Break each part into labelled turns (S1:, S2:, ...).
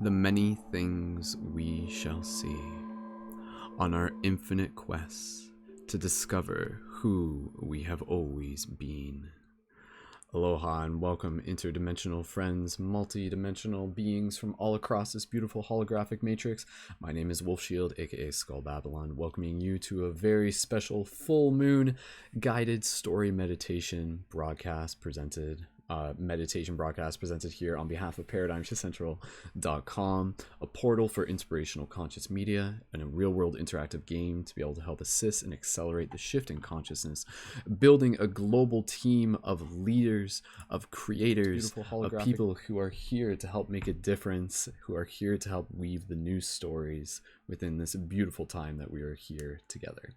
S1: the many things we shall see on our infinite quests to discover who we have always been. Aloha and welcome, interdimensional friends, multi-dimensional beings from all across this beautiful holographic matrix. My name is Wolfshield, aka Skull Babylon, welcoming you to a very special full moon guided story meditation broadcast presented here on behalf of ParadigmShiftCentral.com, a portal for inspirational conscious media and a real-world interactive game to be able to help assist and accelerate the shift in consciousness, building a global team of leaders, of creators, of people who are here to help make a difference, who are here to help weave the new stories within this beautiful time that we are here together.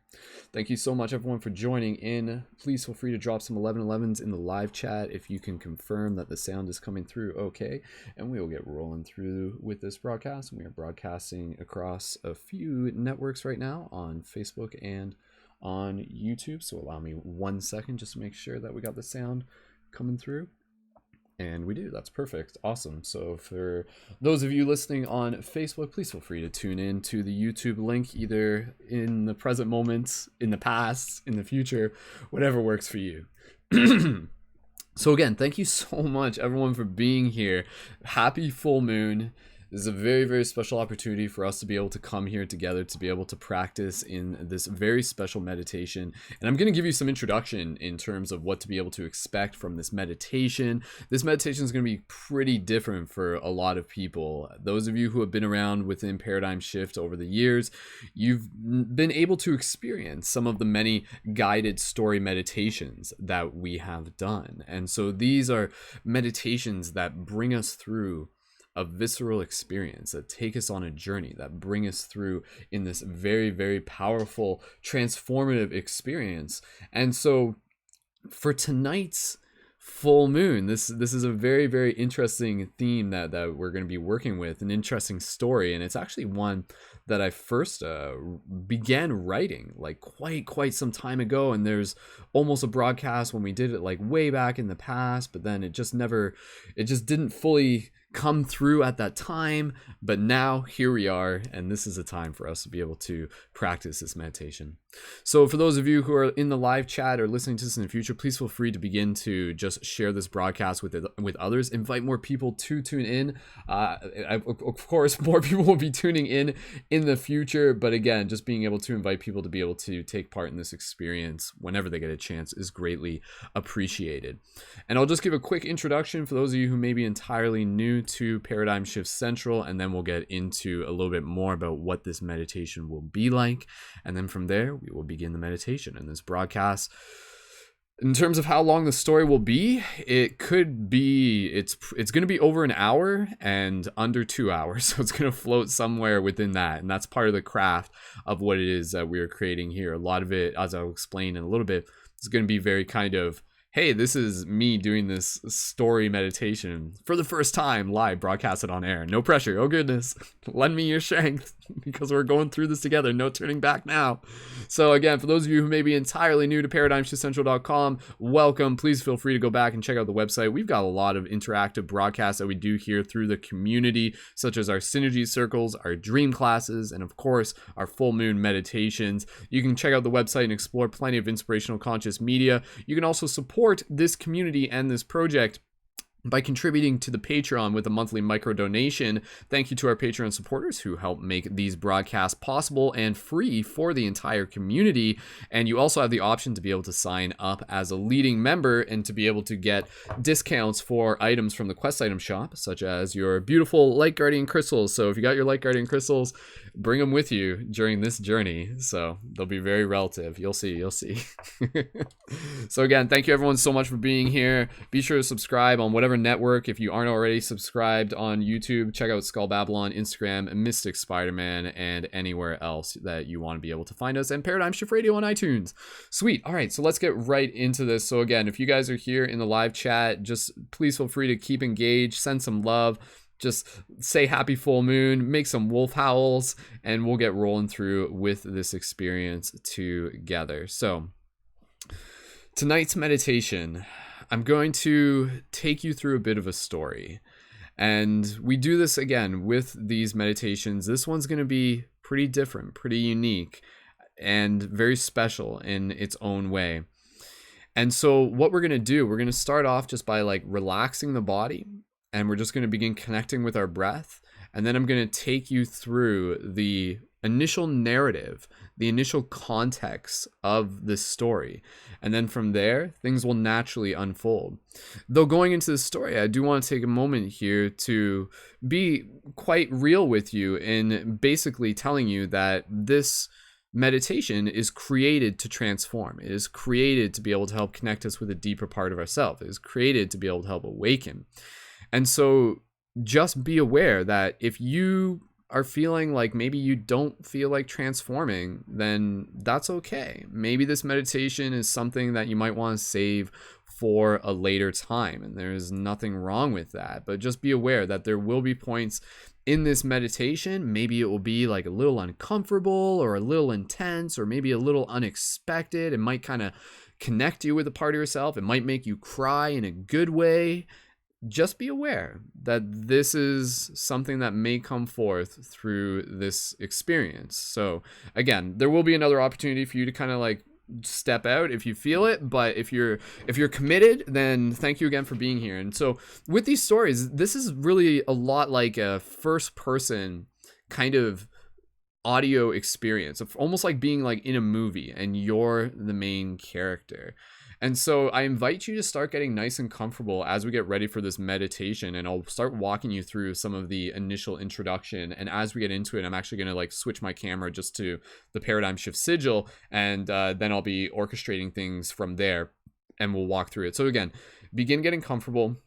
S1: Thank you so much, everyone, for joining in. Please feel free to drop some 1111s in the live chat if you can confirm that the sound is coming through okay, and we will get rolling through with this broadcast. We are broadcasting across a few networks right now on Facebook and on YouTube, so allow me 1 second just to make sure that we got the sound coming through. And we do. That's perfect. Awesome. So for those of you listening on Facebook, please feel free to tune in to the YouTube link, either in the present moment, in the past, in the future, whatever works for you. So again, thank you so much, everyone, for being here. Happy full moon. This is a very, very special opportunity for us to be able to come here together, to be able to practice in this very special meditation. And I'm going to give you some introduction in terms of what to be able to expect from this meditation. This meditation is going to be pretty different for a lot of people. Those of you who have been around within Paradigm Shift over the years, you've been able to experience some of the many guided story meditations that we have done. And so these are meditations that bring us through a visceral experience, that take us on a journey, that bring us through in this very, very powerful, transformative experience. And so for tonight's full moon, this is a very, very interesting theme that we're going to be working with, an interesting story. And it's actually one that I first began writing like quite some time ago. And there's almost a broadcast when we did it like way back in the past, but then it just didn't fully come through at that time. But now here we are, and this is a time for us to be able to practice this meditation. So for those of you who are in the live chat or listening to this in the future, please feel free to begin to just share this broadcast with others. Invite more people to tune in. Of course, more people will be tuning in the future, but again, just being able to invite people to be able to take part in this experience whenever they get a chance is greatly appreciated. And I'll just give a quick introduction for those of you who may be entirely new to Paradigm Shift Central, and then we'll get into a little bit more about what this meditation will be like. And then from there, we will begin the meditation. And this broadcast, in terms of how long the story will be, it's going to be over an hour and under 2 hours. So it's going to float somewhere within that. And that's part of the craft of what it is that we're creating here. A lot of it, as I'll explain in a little bit, is going to be very kind of, hey, this is me doing this story meditation for the first time live, broadcasted on air. No pressure. Oh goodness, lend me your strength because we're going through this together. No turning back now. So again, for those of you who may be entirely new to ParadigmShiftCentral.com, welcome. Please feel free to go back and check out the website. We've got a lot of interactive broadcasts that we do here through the community, such as our synergy circles, our dream classes, and of course, our full moon meditations. You can check out the website and explore plenty of inspirational conscious media. You can also support this community and this project by contributing to the Patreon with a monthly micro donation. Thank you to our Patreon supporters who help make these broadcasts possible and free for the entire community. And you also have the option to be able to sign up as a leading member and to be able to get discounts for items from the Quest item shop, such as your beautiful Light Guardian crystals. So if you got your Light Guardian crystals, bring them with you during this journey. So they'll be very relative. You'll see. So again, thank you everyone so much for being here. Be sure to subscribe on whatever network. If you aren't already subscribed on YouTube, check out Skull Babylon, Instagram, Mystic Spider-Man, and anywhere else that you want to be able to find us, and Paradigm Shift Radio on iTunes. Sweet. All right, so let's get right into this. So again, if you guys are here in the live chat, just please feel free to keep engaged, send some love, just say happy full moon, make some wolf howls, and we'll get rolling through with this experience together. So tonight's meditation, I'm going to take you through a bit of a story. And we do this again with these meditations. This one's going to be pretty different, pretty unique, and very special in its own way. And so what we're going to do, we're going to start off just by like relaxing the body, and we're just going to begin connecting with our breath. And then I'm going to take you through the initial narrative, the initial context of this story. And then from there, things will naturally unfold. Though going into the story, I do want to take a moment here to be quite real with you in basically telling you that this meditation is created to transform. It is created to be able to help connect us with a deeper part of ourselves. It is created to be able to help awaken. And so just be aware that if you are feeling like maybe you don't feel like transforming, then that's okay. Maybe this meditation is something that you might want to save for a later time, and there's nothing wrong with that. But just be aware that there will be points in this meditation, maybe it will be like a little uncomfortable or a little intense or maybe a little unexpected. It might kind of connect you with a part of yourself. It might make you cry in a good way. Just be aware that this is something that may come forth through this experience. So again, there will be another opportunity for you to kind of like step out if you feel it, but if you're committed, then thank you again for being here. And so with these stories, this is really a lot like a first person kind of audio experience, of almost like being like in a movie and you're the main character. And so I invite you to start getting nice and comfortable as we get ready for this meditation, and I'll start walking you through some of the initial introduction. And as we get into it, I'm actually going to like switch my camera just to the paradigm shift sigil, and then I'll be orchestrating things from there and we'll walk through it. So again, begin getting comfortable.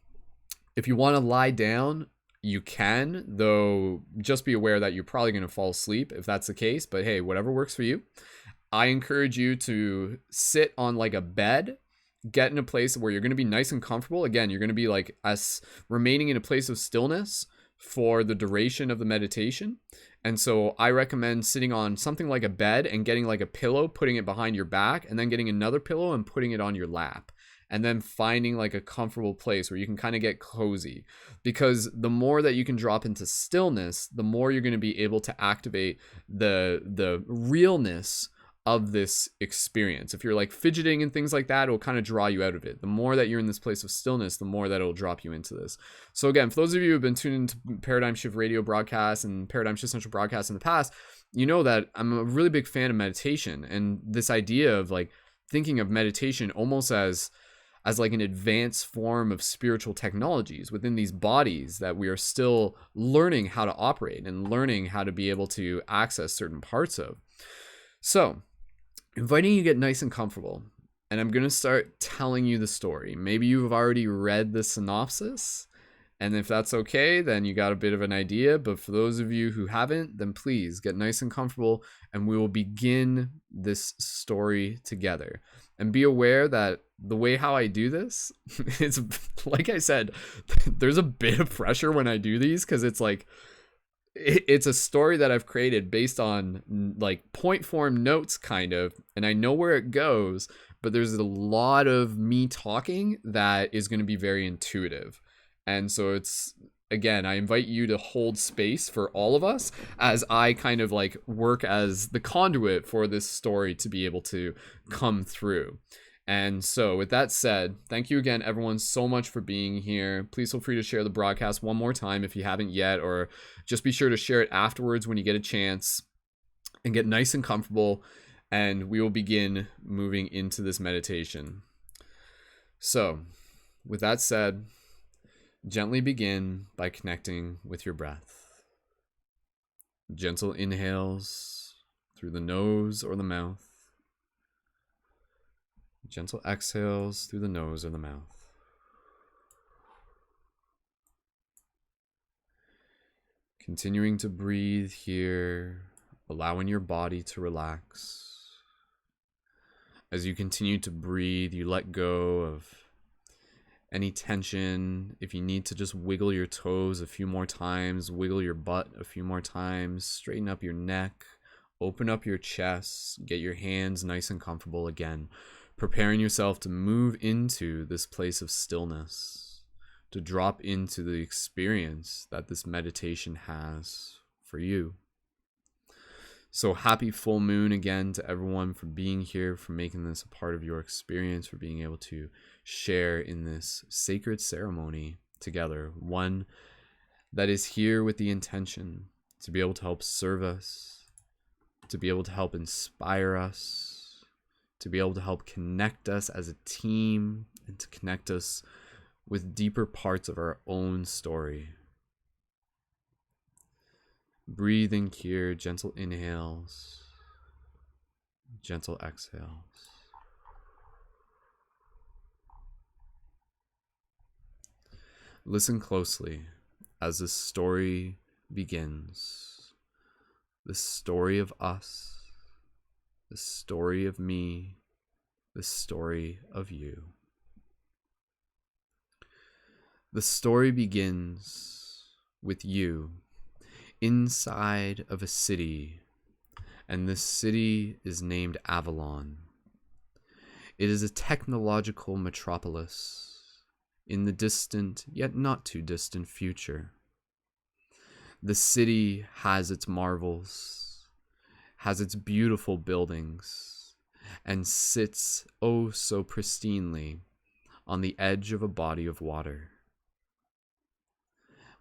S1: If you want to lie down, you can, though just be aware that you're probably going to fall asleep if that's the case, but hey, whatever works for you. I encourage you to sit on like a bed, get in a place where you're going to be nice and comfortable. Again, you're going to be like remaining in a place of stillness for the duration of the meditation. And so I recommend sitting on something like a bed and getting like a pillow, putting it behind your back, and then getting another pillow and putting it on your lap. And then finding like a comfortable place where you can kind of get cozy, because the more that you can drop into stillness, the more you're going to be able to activate the realness of this experience. If you're like fidgeting and things like that, it will kind of draw you out of it. The more that you're in this place of stillness, the more that it'll drop you into this. So again, for those of you who have been tuned into Paradigm Shift radio broadcasts and Paradigm Shift Central broadcasts in the past, you know that I'm a really big fan of meditation, and this idea of like thinking of meditation almost as like an advanced form of spiritual technologies within these bodies that we are still learning how to operate and learning how to be able to access certain parts of. So inviting you to get nice and comfortable, and I'm going to start telling you the story. Maybe you've already read the synopsis, and if that's okay, then you got a bit of an idea. But for those of you who haven't, then please get nice and comfortable, and we will begin this story together. And be aware that the way how I do this, it's like I said, there's a bit of pressure when I do these, because it's like, it's a story that I've created based on like point form notes kind of, and I know where it goes, but there's a lot of me talking that is going to be very intuitive. And so it's, again, I invite you to hold space for all of us as I kind of like work as the conduit for this story to be able to come through. And so with that said, thank you again, everyone, so much for being here. Please feel free to share the broadcast one more time if you haven't yet, or just be sure to share it afterwards when you get a chance, and get nice and comfortable, and we will begin moving into this meditation. So with that said, gently begin by connecting with your breath. Gentle inhales through the nose or the mouth. Gentle exhales through the nose or the mouth. Continuing to breathe here, allowing your body to relax. As you continue to breathe, you let go of any tension. If you need to just wiggle your toes a few more times, wiggle your butt a few more times, straighten up your neck, open up your chest, get your hands nice and comfortable again, preparing yourself to move into this place of stillness, to drop into the experience that this meditation has for you. So happy full moon again to everyone for being here, for making this a part of your experience, for being able to share in this sacred ceremony together. One that is here with the intention to be able to help serve us, to be able to help inspire us, to be able to help connect us as a team, and to connect us with deeper parts of our own story. Breathing here, gentle inhales, gentle exhales. Listen closely as this story begins. This story of us, this story of me, this story of you. The story begins with you inside of a city, and this city is named Avalon. It is a technological metropolis in the distant, yet not too distant future. The city has its marvels, has its beautiful buildings, and sits oh so pristinely on the edge of a body of water.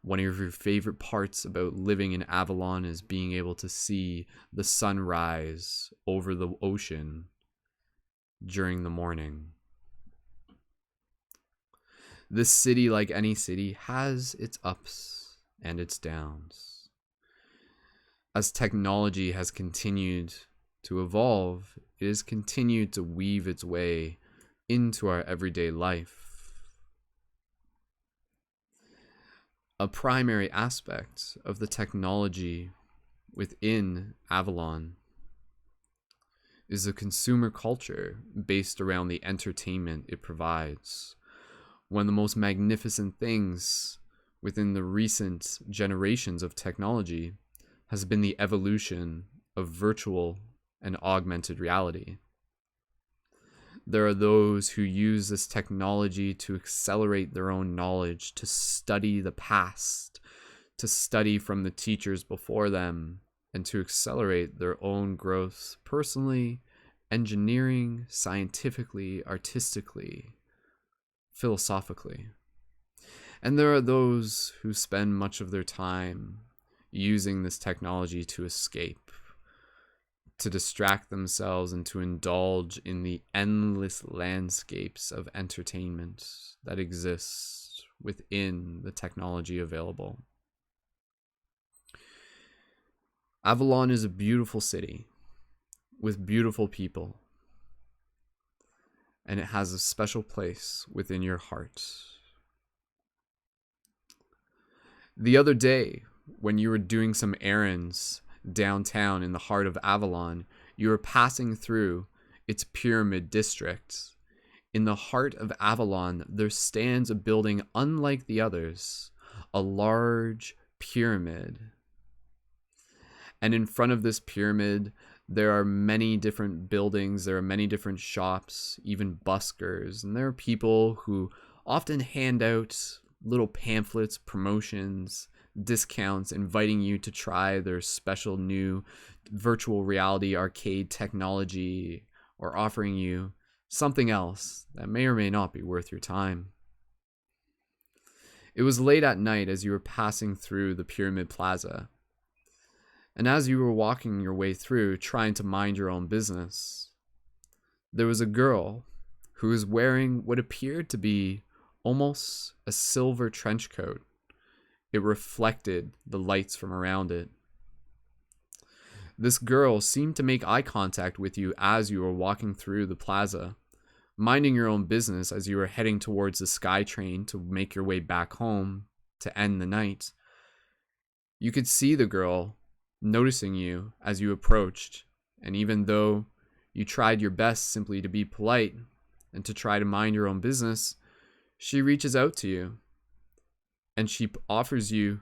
S1: One of your favorite parts about living in Avalon is being able to see the sun rise over the ocean during the morning. This city, like any city, has its ups and its downs. As technology has continued to evolve, it has continued to weave its way into our everyday life. A primary aspect of the technology within Avalon is a consumer culture based around the entertainment it provides. One of the most magnificent things within the recent generations of technology has been the evolution of virtual and augmented reality. There are those who use this technology to accelerate their own knowledge, to study the past, to study from the teachers before them, and to accelerate their own growth personally, engineering, scientifically, artistically, philosophically. And there are those who spend much of their time using this technology to escape, to distract themselves, and to indulge in the endless landscapes of entertainment that exist within the technology available. Avalon is a beautiful city with beautiful people, and it has a special place within your heart. The other day, when you were doing some errands downtown in the heart of Avalon, you were passing through its pyramid district. In the heart of Avalon, there stands a building unlike the others, a large pyramid. And in front of this pyramid, there are many different buildings, there are many different shops, even buskers, and there are people who often hand out little pamphlets, promotions, discounts, inviting you to try their special new virtual reality arcade technology, or offering you something else that may or may not be worth your time. It was late at night as you were passing through the Pyramid Plaza, and as you were walking your way through, trying to mind your own business, there was a girl who was wearing what appeared to be almost a silver trench coat. It reflected the lights from around it. This girl seemed to make eye contact with you as you were walking through the plaza, minding your own business as you were heading towards the SkyTrain to make your way back home to end the night. You could see the girl noticing you as you approached, and even though you tried your best simply to be polite and to try to mind your own business, she reaches out to you and she offers you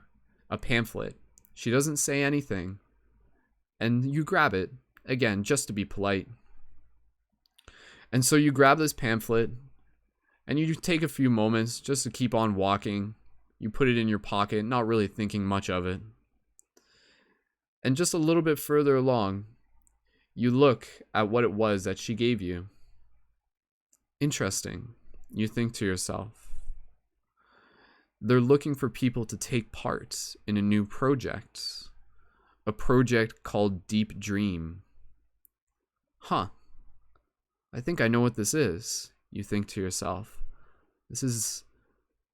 S1: a pamphlet. She doesn't say anything, and you grab it, again, just to be polite. And so you grab this pamphlet And you take a few moments just to keep on walking. You put it in your pocket, not really thinking much of it. And just a little bit further along, you look at what it was that she gave you. Interesting, you think to yourself. They're looking for people to take part in a new project. A project called Deep Dream. Huh. I think I know what this is, you think to yourself. This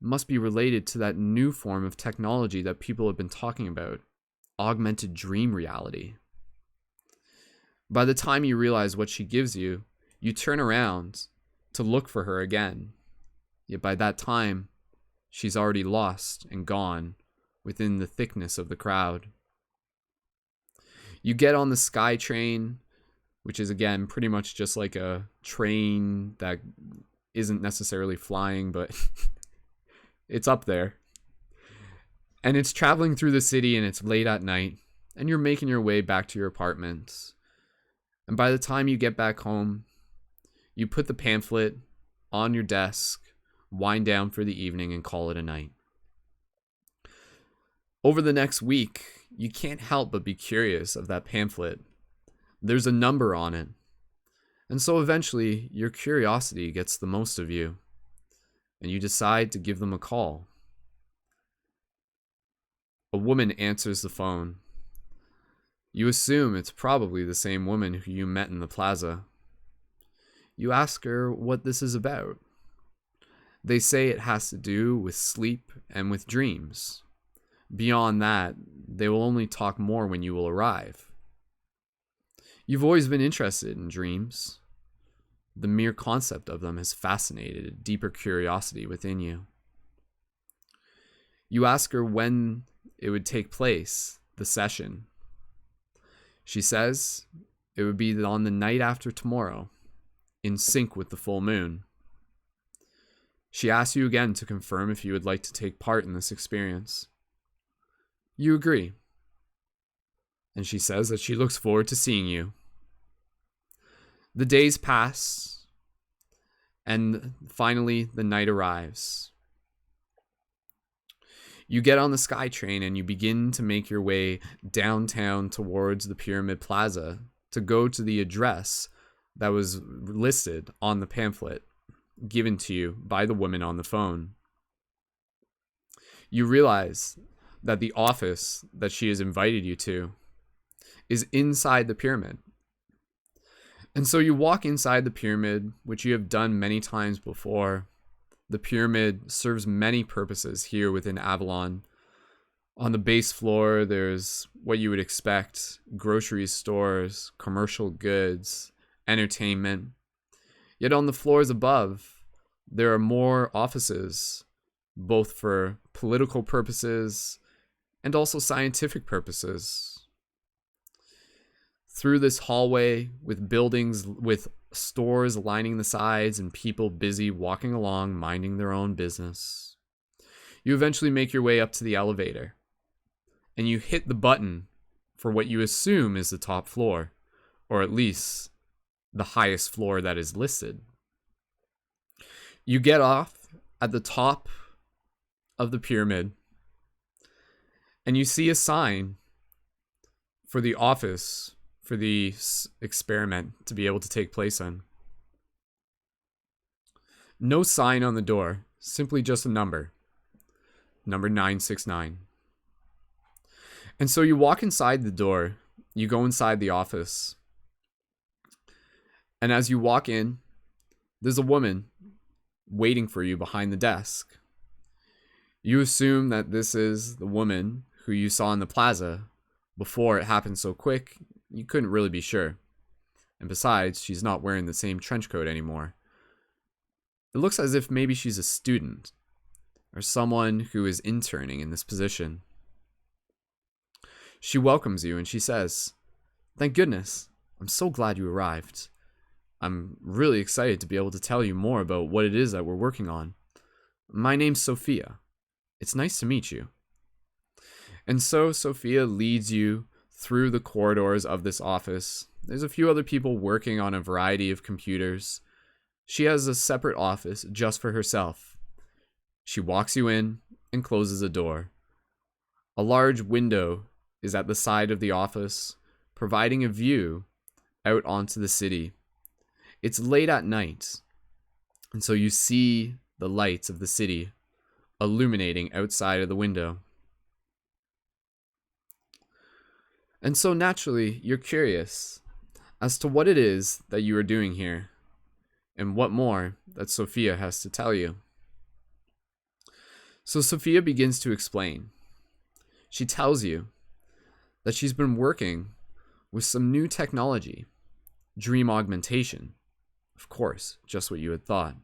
S1: must be related to that new form of technology that people have been talking about. Augmented dream reality. By the time you realize what she gives you, you turn around to look for her again. Yet by that time, she's already lost and gone within the thickness of the crowd. You get on the Sky Train, which is again pretty much just like a train that isn't necessarily flying, but it's up there. And it's traveling through the city, and it's late at night, and you're making your way back to your apartment. And by the time you get back home, you put the pamphlet on your desk, wind down for the evening, and call it a night. Over the next week, you can't help but be curious of that pamphlet. There's a number on it. And so eventually, your curiosity gets the most of you, and you decide to give them a call. A woman answers the phone. You assume it's probably the same woman who you met in the plaza. You ask her what this is about. They say it has to do with sleep and with dreams. Beyond that, they will only talk more when you will arrive. You've always been interested in dreams. The mere concept of them has fascinated a deeper curiosity within you. You ask her when it would take place, the session. She says it would be on the night after tomorrow, in sync with the full moon. She asks you again to confirm if you would like to take part in this experience. You agree. And she says that she looks forward to seeing you. The days pass, and finally the night arrives. You get on the Sky Train and you begin to make your way downtown towards the Pyramid Plaza to go to the address that was listed on the pamphlet given to you by the woman on the phone. You realize that the office that she has invited you to is inside the pyramid. And so you walk inside the pyramid, which you have done many times before. The pyramid serves many purposes here within Avalon. On the base floor, there's what you would expect: grocery stores, commercial goods, entertainment. Yet on the floors above, there are more offices, both for political purposes and also scientific purposes. Through this hallway, with buildings with stores lining the sides and people busy walking along, minding their own business, you eventually make your way up to the elevator, and you hit the button for what you assume is the top floor, or at least the highest floor that is listed. You get off at the top of the pyramid, and you see a sign for the office for the experiment to be able to take place in. No sign on the door, simply just a number 969. And so you walk inside the door, you go inside the office, and as you walk in, there's a woman waiting for you behind the desk. You assume that this is the woman who you saw in the plaza. Before it happened so quick, you couldn't really be sure. And besides, she's not wearing the same trench coat anymore. It looks as if maybe she's a student or someone who is interning in this position. She welcomes you and she says, "Thank goodness. I'm so glad you arrived. I'm really excited to be able to tell you more about what it is that we're working on. My name's Sophia. It's nice to meet you." And so Sophia leads you through the corridors of this office. There's a few other people working on a variety of computers. She has a separate office just for herself. She walks you in and closes a door. A large window is at the side of the office, providing a view out onto the city. It's late at night, and so you see the lights of the city illuminating outside of the window. And so naturally, you're curious as to what it is that you are doing here, and what more that Sophia has to tell you. So Sophia begins to explain. She tells you that she's been working with some new technology, dream augmentation. Of course, just what you had thought.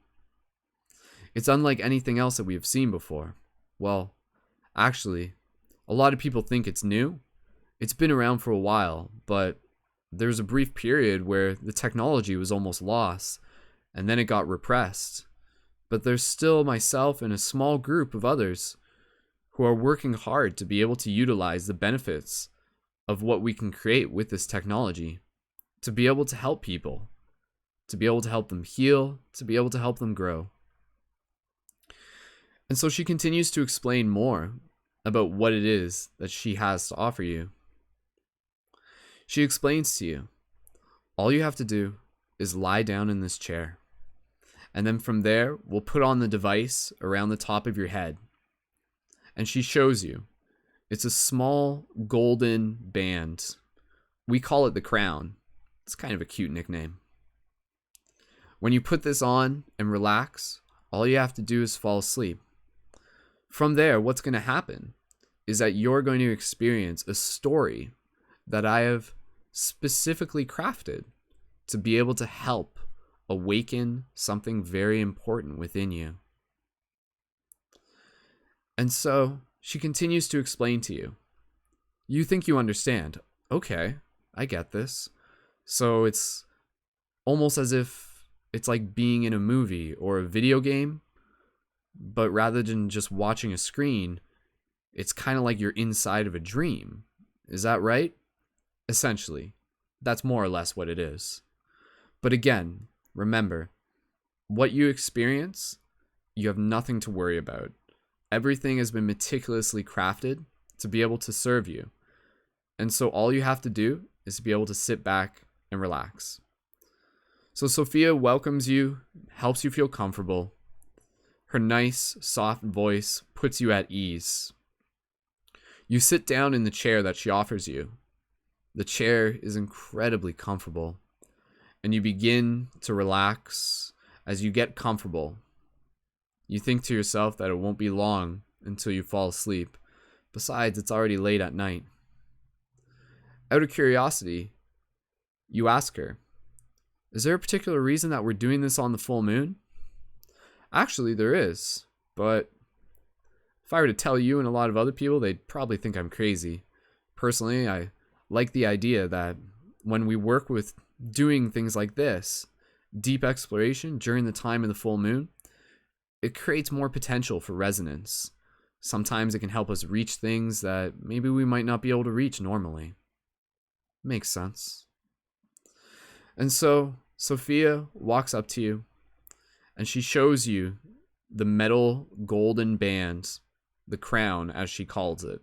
S1: It's unlike anything else that we have seen before. Well, actually, a lot of people think it's new. It's been around for a while, but there's a brief period where the technology was almost lost, and then it got repressed. But there's still myself and a small group of others who are working hard to be able to utilize the benefits of what we can create with this technology, to be able to help people, to be able to help them heal, to be able to help them grow. And so she continues to explain more about what it is that she has to offer you. She explains to you, all you have to do is lie down in this chair. And then from there, we'll put on the device around the top of your head. And she shows you. It's a small golden band. We call it the crown. It's kind of a cute nickname. When you put this on and relax, all you have to do is fall asleep. From there, what's going to happen is that you're going to experience a story that I have specifically crafted to be able to help awaken something very important within you. And so she continues to explain to you. You think you understand. Okay, I get this. So it's almost as if it's like being in a movie or a video game, but rather than just watching a screen, it's kind of like you're inside of a dream. Is that right? Essentially, that's more or less what it is. But again, remember, what you experience, you have nothing to worry about. Everything has been meticulously crafted to be able to serve you. And so all you have to do is to be able to sit back and relax. So Sophia welcomes you, helps you feel comfortable. Her nice, soft voice puts you at ease. You sit down in the chair that she offers you. The chair is incredibly comfortable, and you begin to relax as you get comfortable. You think to yourself that it won't be long until you fall asleep. Besides, it's already late at night. Out of curiosity, you ask her, is there a particular reason that we're doing this on the full moon? Actually, there is, but if I were to tell you and a lot of other people, they'd probably think I'm crazy. Personally, I like the idea that when we work with doing things like this, deep exploration during the time of the full moon, it creates more potential for resonance. Sometimes it can help us reach things that maybe we might not be able to reach normally. Makes sense. And so Sophia walks up to you and she shows you the metal golden band, the crown as she calls it.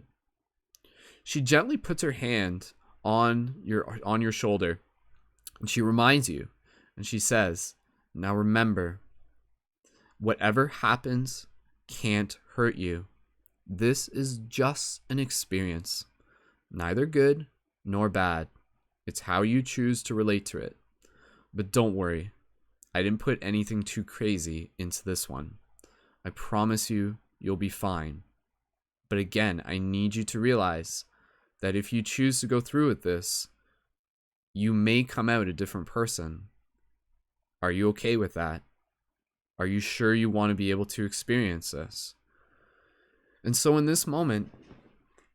S1: She gently puts her hand on your shoulder and she reminds you and she says, now remember, whatever happens can't hurt you. This is just an experience, neither good nor bad. It's how you choose to relate to it. But don't worry, I didn't put anything too crazy into this one. I promise you, you'll be fine. But again, I need you to realize that if you choose to go through with this, you may come out a different person. Are you okay with that? Are you sure you want to be able to experience this? And so in this moment,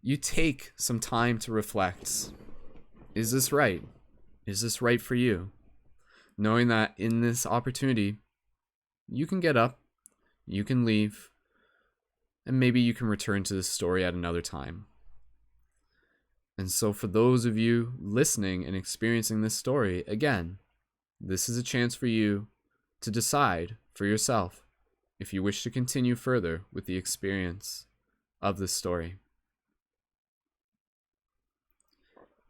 S1: you take some time to reflect. Is this right? Is this right for you? Knowing that in this opportunity, you can get up, you can leave, and maybe you can return to this story at another time. And so for those of you listening and experiencing this story, again, this is a chance for you to decide for yourself if you wish to continue further with the experience of this story.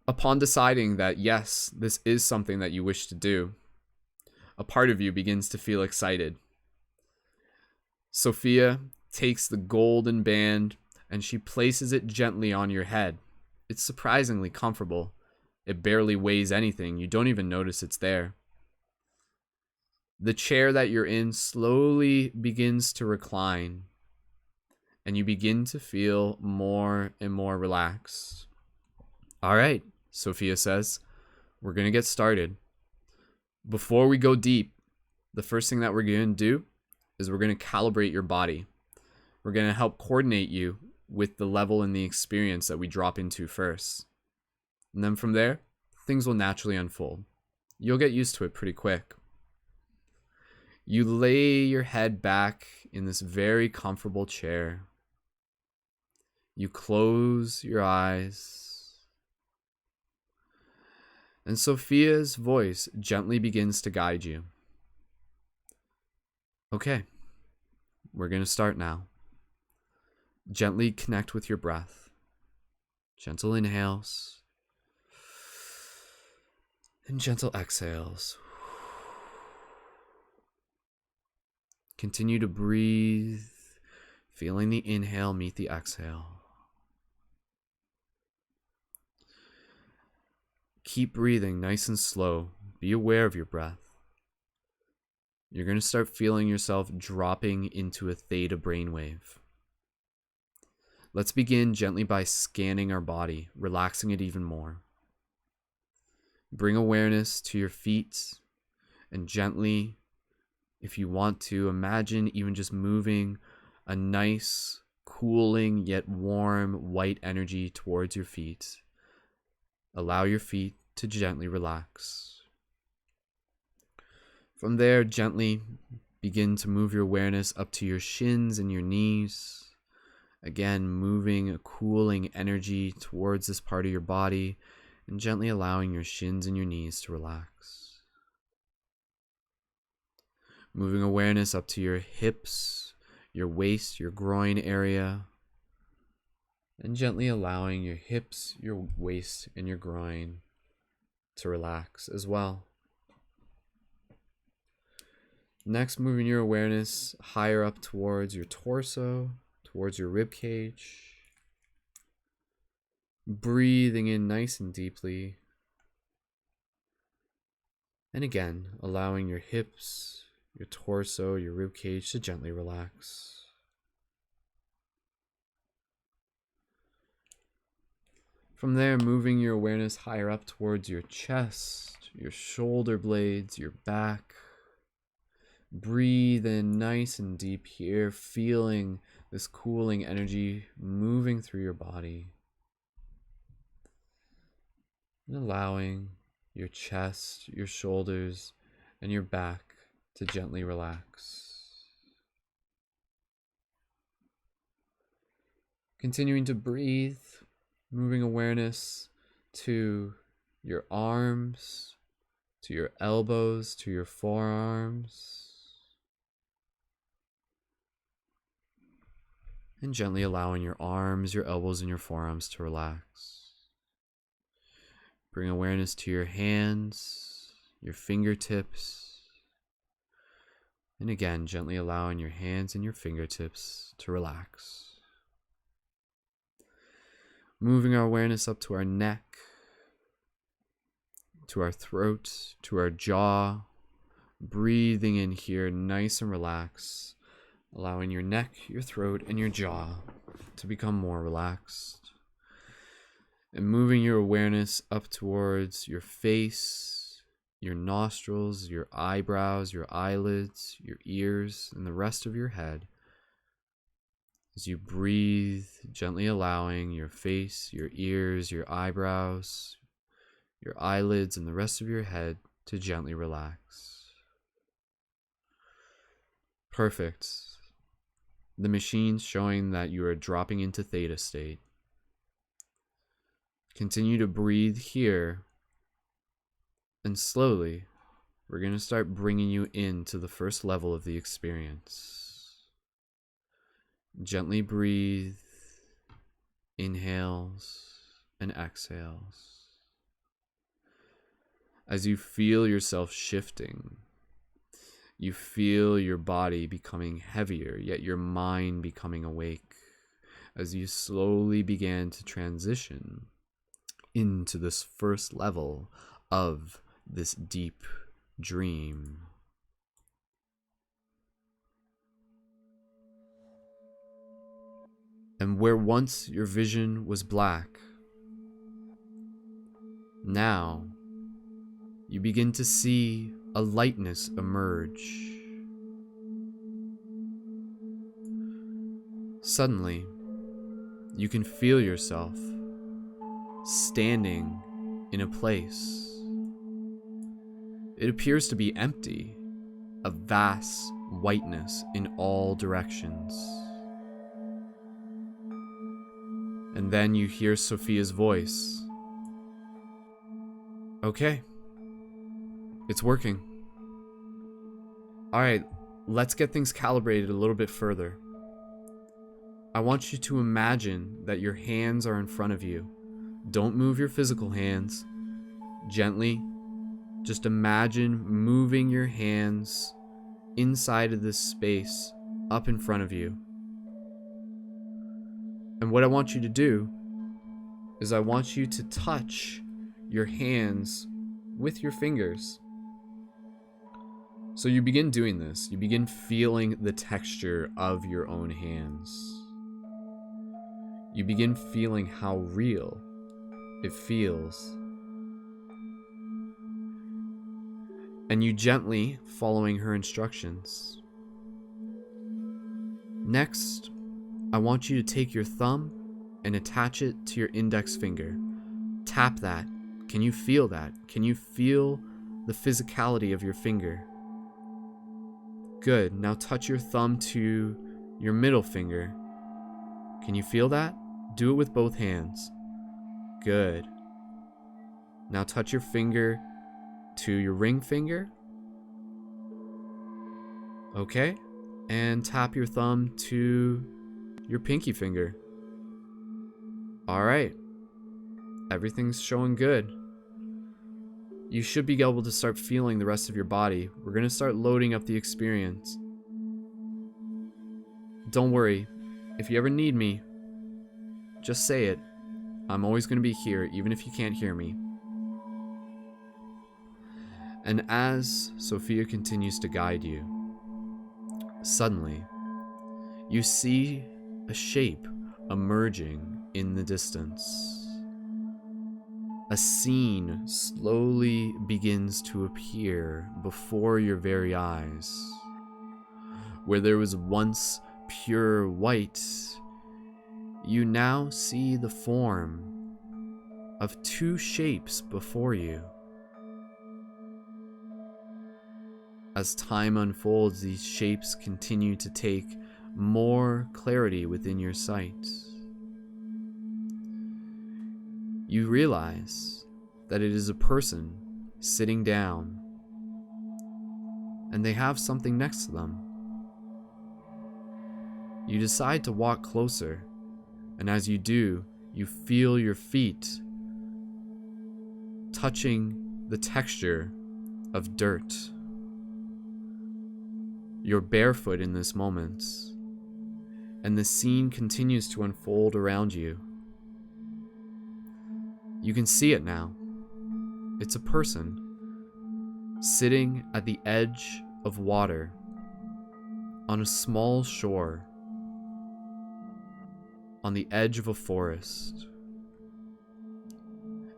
S1: Upon deciding that yes, this is something that you wish to do, a part of you begins to feel excited. Sophia takes the golden band and she places it gently on your head. It's surprisingly comfortable. It barely weighs anything. You don't even notice it's there. The chair that you're in slowly begins to recline, and you begin to feel more and more relaxed. All right, Sophia says, we're going to get started. Before we go deep, the first thing that we're going to do is we're going to calibrate your body. We're going to help coordinate you with the level and the experience that we drop into first. And then from there, things will naturally unfold. You'll get used to it pretty quick. You lay your head back in this very comfortable chair. You close your eyes. And Sophia's voice gently begins to guide you. Okay, we're going to start now. Gently connect with your breath. Gentle inhales and gentle exhales. Continue to breathe, feeling the inhale meet the exhale. Keep breathing nice and slow. Be aware of your breath. You're going to start feeling yourself dropping into a theta brainwave. Let's begin gently by scanning our body, relaxing it even more. Bring awareness to your feet and gently, if you want to, imagine even just moving a nice, cooling yet warm white energy towards your feet. Allow your feet to gently relax. From there, gently begin to move your awareness up to your shins and your knees. Again, moving a cooling energy towards this part of your body and gently allowing your shins and your knees to relax. Moving awareness up to your hips, your waist, your groin area, and gently allowing your hips, your waist, and your groin to relax as well. Next, moving your awareness higher up towards your torso, towards your rib cage. Breathing in nice and deeply. And again, allowing your hips, your torso, your rib cage to gently relax. From there, moving your awareness higher up towards your chest, your shoulder blades, your back. Breathe in nice and deep here, feeling this cooling energy moving through your body. And allowing your chest, your shoulders, and your back to gently relax. Continuing to breathe, moving awareness to your arms, to your elbows, to your forearms. And gently allowing your arms, your elbows, and your forearms to relax. Bring awareness to your hands, your fingertips. And again, gently allowing your hands and your fingertips to relax. Moving our awareness up to our neck, to our throat, to our jaw. Breathing in here, nice and relaxed. Allowing your neck, your throat, and your jaw to become more relaxed. And moving your awareness up towards your face, your nostrils, your eyebrows, your eyelids, your ears, and the rest of your head. As you breathe, gently allowing your face, your ears, your eyebrows, your eyelids, and the rest of your head to gently relax. Perfect. The machine's showing that you are dropping into theta state. Continue to breathe here and slowly we're going to start bringing you into the first level of the experience. Gently breathe, inhales and exhales. As you feel yourself shifting, you feel your body becoming heavier, yet your mind becoming awake, as you slowly begin to transition into this first level of this deep dream. And where once your vision was black, now you begin to see a lightness emerge. Suddenly, you can feel yourself standing in a place. It appears to be empty, a vast whiteness in all directions. And then you hear Sophia's voice. Okay, it's working. All right, let's get things calibrated a little bit further. I want you to imagine that your hands are in front of you. Don't move your physical hands. Gently, just imagine moving your hands inside of this space up in front of you. And what I want you to do is I want you to touch your hands with your fingers. So you begin doing this. You begin feeling the texture of your own hands. You begin feeling how real it feels. And you gently following her instructions. Next, I want you to take your thumb and attach it to your index finger. Tap that. Can you feel that? Can you feel the physicality of your finger? Good. Now touch your thumb to your middle finger. Can you feel that? Do it with both hands. Good. Now touch your finger to your ring finger. Okay. And tap your thumb to your pinky finger. All right. Everything's showing good. You should be able to start feeling the rest of your body. We're going to start loading up the experience. Don't worry. If you ever need me, just say it. I'm always going to be here, even if you can't hear me. And as Sophia continues to guide you, suddenly, you see a shape emerging in the distance. A scene slowly begins to appear before your very eyes. Where there was once pure white, you now see the form of two shapes before you. As time unfolds, these shapes continue to take more clarity within your sight. You realize that it is a person sitting down, and they have something next to them. You decide to walk closer, and as you do, you feel your feet touching the texture of dirt. You're barefoot in this moment, and the scene continues to unfold around you. You can see it now. It's a person sitting at the edge of water on a small shore on the edge of a forest.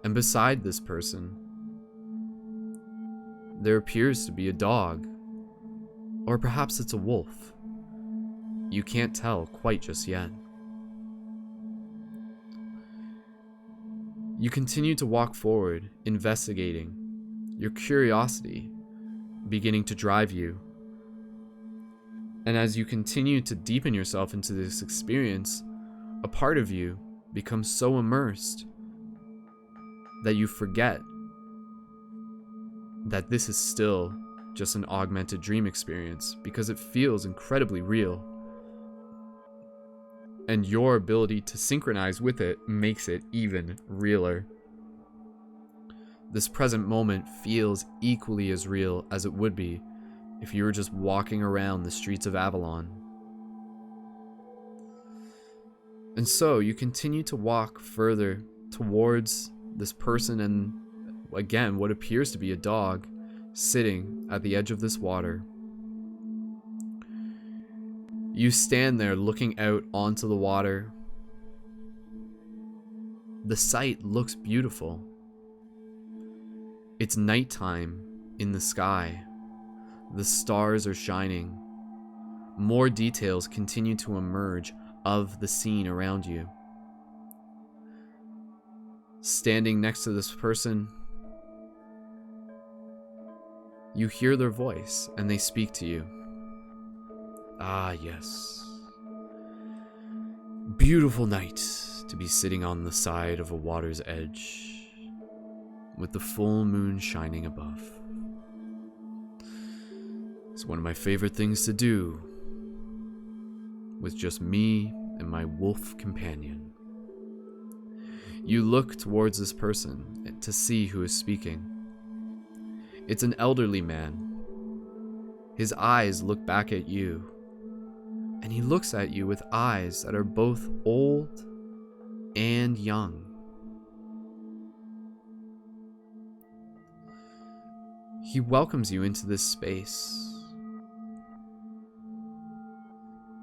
S1: And beside this person, there appears to be a dog, or perhaps it's a wolf. You can't tell quite just yet. You continue to walk forward, investigating, your curiosity beginning to drive you. And as you continue to deepen yourself into this experience, a part of you becomes so immersed that you forget that this is still just an augmented dream experience because it feels incredibly real. And your ability to synchronize with it makes it even realer. This present moment feels equally as real as it would be if you were just walking around the streets of Avalon. And so you continue to walk further towards this person and, again, what appears to be a dog sitting at the edge of this water. You stand there looking out onto the water. The sight looks beautiful. It's nighttime in the sky. The stars are shining. More details continue to emerge of the scene around you. Standing next to this person, you hear their voice and they speak to you. Ah, yes. Beautiful night to be sitting on the side of a water's edge with the full moon shining above. It's one of my favorite things to do with just me and my wolf companion. You look towards this person to see who is speaking. It's an elderly man. His eyes look back at you, and he looks at you with eyes that are both old and young. He welcomes you into this space.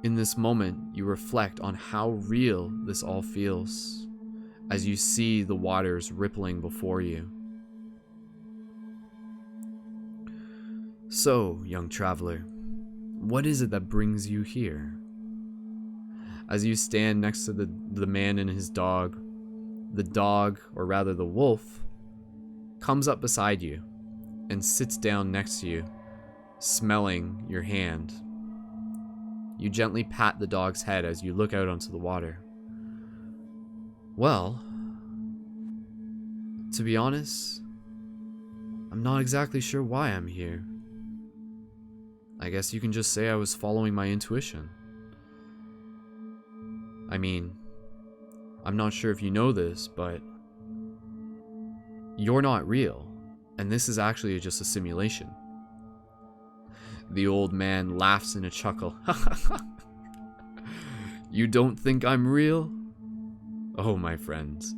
S1: In this moment, you reflect on how real this all feels as you see the waters rippling before you. So, young traveler, what is it that brings you here? As you stand next to the man and his dog, the dog, or rather the wolf, comes up beside you and sits down next to you, smelling your hand. You gently pat the dog's head as you look out onto the water. Well, to be honest, I'm not exactly sure why I'm here. I guess you can just say I was following my intuition. I mean, I'm not sure if you know this, but you're not real, and this is actually just a simulation. The old man laughs in a chuckle. You don't think I'm real? Oh, my friends,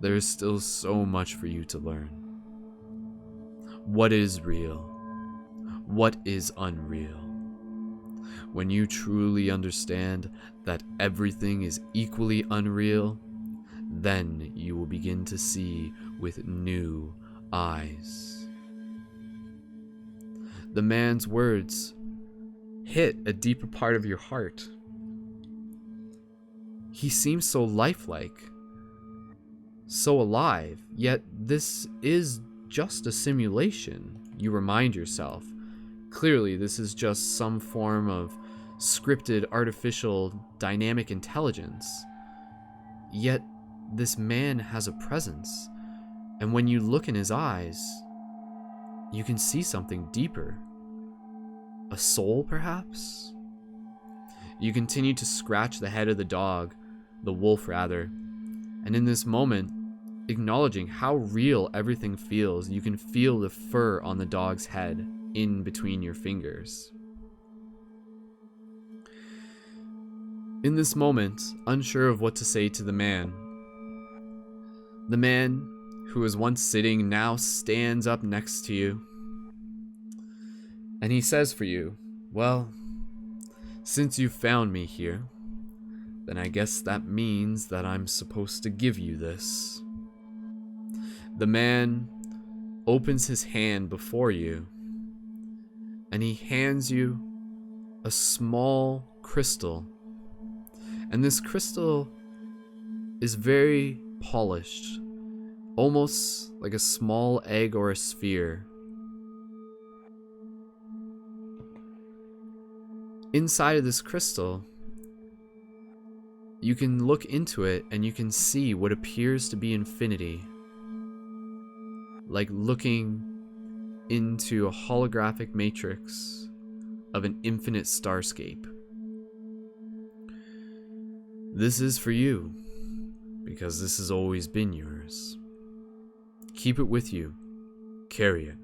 S1: there is still so much for you to learn. What is real? What is unreal? When you truly understand that everything is equally unreal, then you will begin to see with new eyes. The man's words hit a deeper part of your heart. He seems so lifelike, so alive, yet this is just a simulation, you remind yourself. Clearly, this is just some form of scripted artificial dynamic intelligence. Yet, this man has a presence, and when you look in his eyes, you can see something deeper. A soul, perhaps? You continue to scratch the head of the dog, the wolf rather, and in this moment, acknowledging how real everything feels, you can feel the fur on the dog's head in between your fingers. In this moment, unsure of what to say to the man who was once sitting now stands up next to you, and he says for you, well, since you found me here, then I guess that means that I'm supposed to give you this. The man opens his hand before you, and he hands you a small crystal. And this crystal is very polished, almost like a small egg or a sphere. Inside of this crystal, you can look into it and you can see what appears to be infinity. Like looking into a holographic matrix of an infinite starscape. This is for you, because this has always been yours. Keep it with you. Carry it.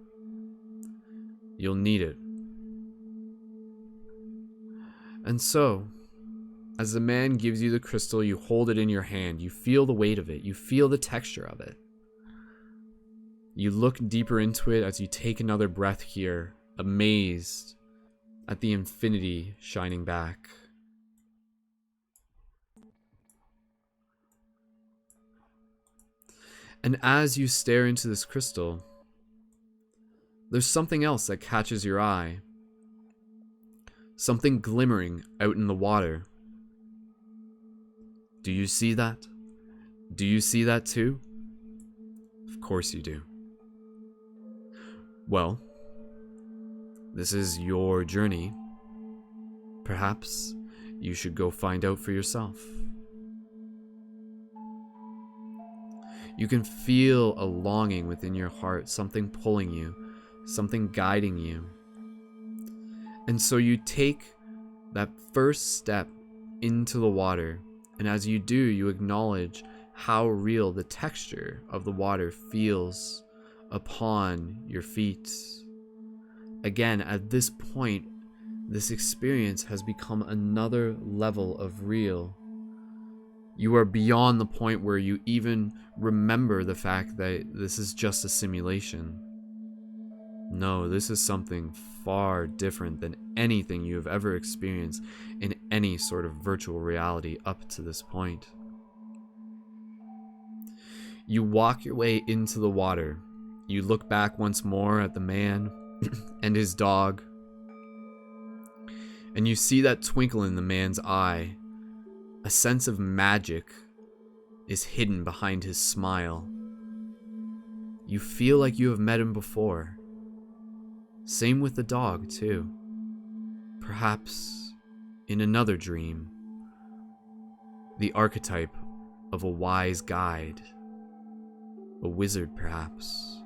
S1: You'll need it. And so, as the man gives you the crystal, you hold it in your hand. You feel the weight of it. You feel the texture of it. You look deeper into it as you take another breath here, amazed at the infinity shining back. And as you stare into this crystal, there's something else that catches your eye. Something glimmering out in the water. Do you see that? Do you see that too? Of course you do. Well, this is your journey. Perhaps you should go find out for yourself. You can feel a longing within your heart, something pulling you, something guiding you. And so you take that first step into the water, and as you do, you acknowledge how real the texture of the water feels upon your feet. Again, at this point, this experience has become another level of real. You are beyond the point where you even remember the fact that this is just a simulation. No, this is something far different than anything you have ever experienced in any sort of virtual reality up to this point. You walk your way into the water. You look back once more at the man and his dog, and you see that twinkle in the man's eye. A sense of magic is hidden behind his smile. You feel like you have met him before. Same with the dog, too. Perhaps in another dream. The archetype of a wise guide. A wizard, perhaps.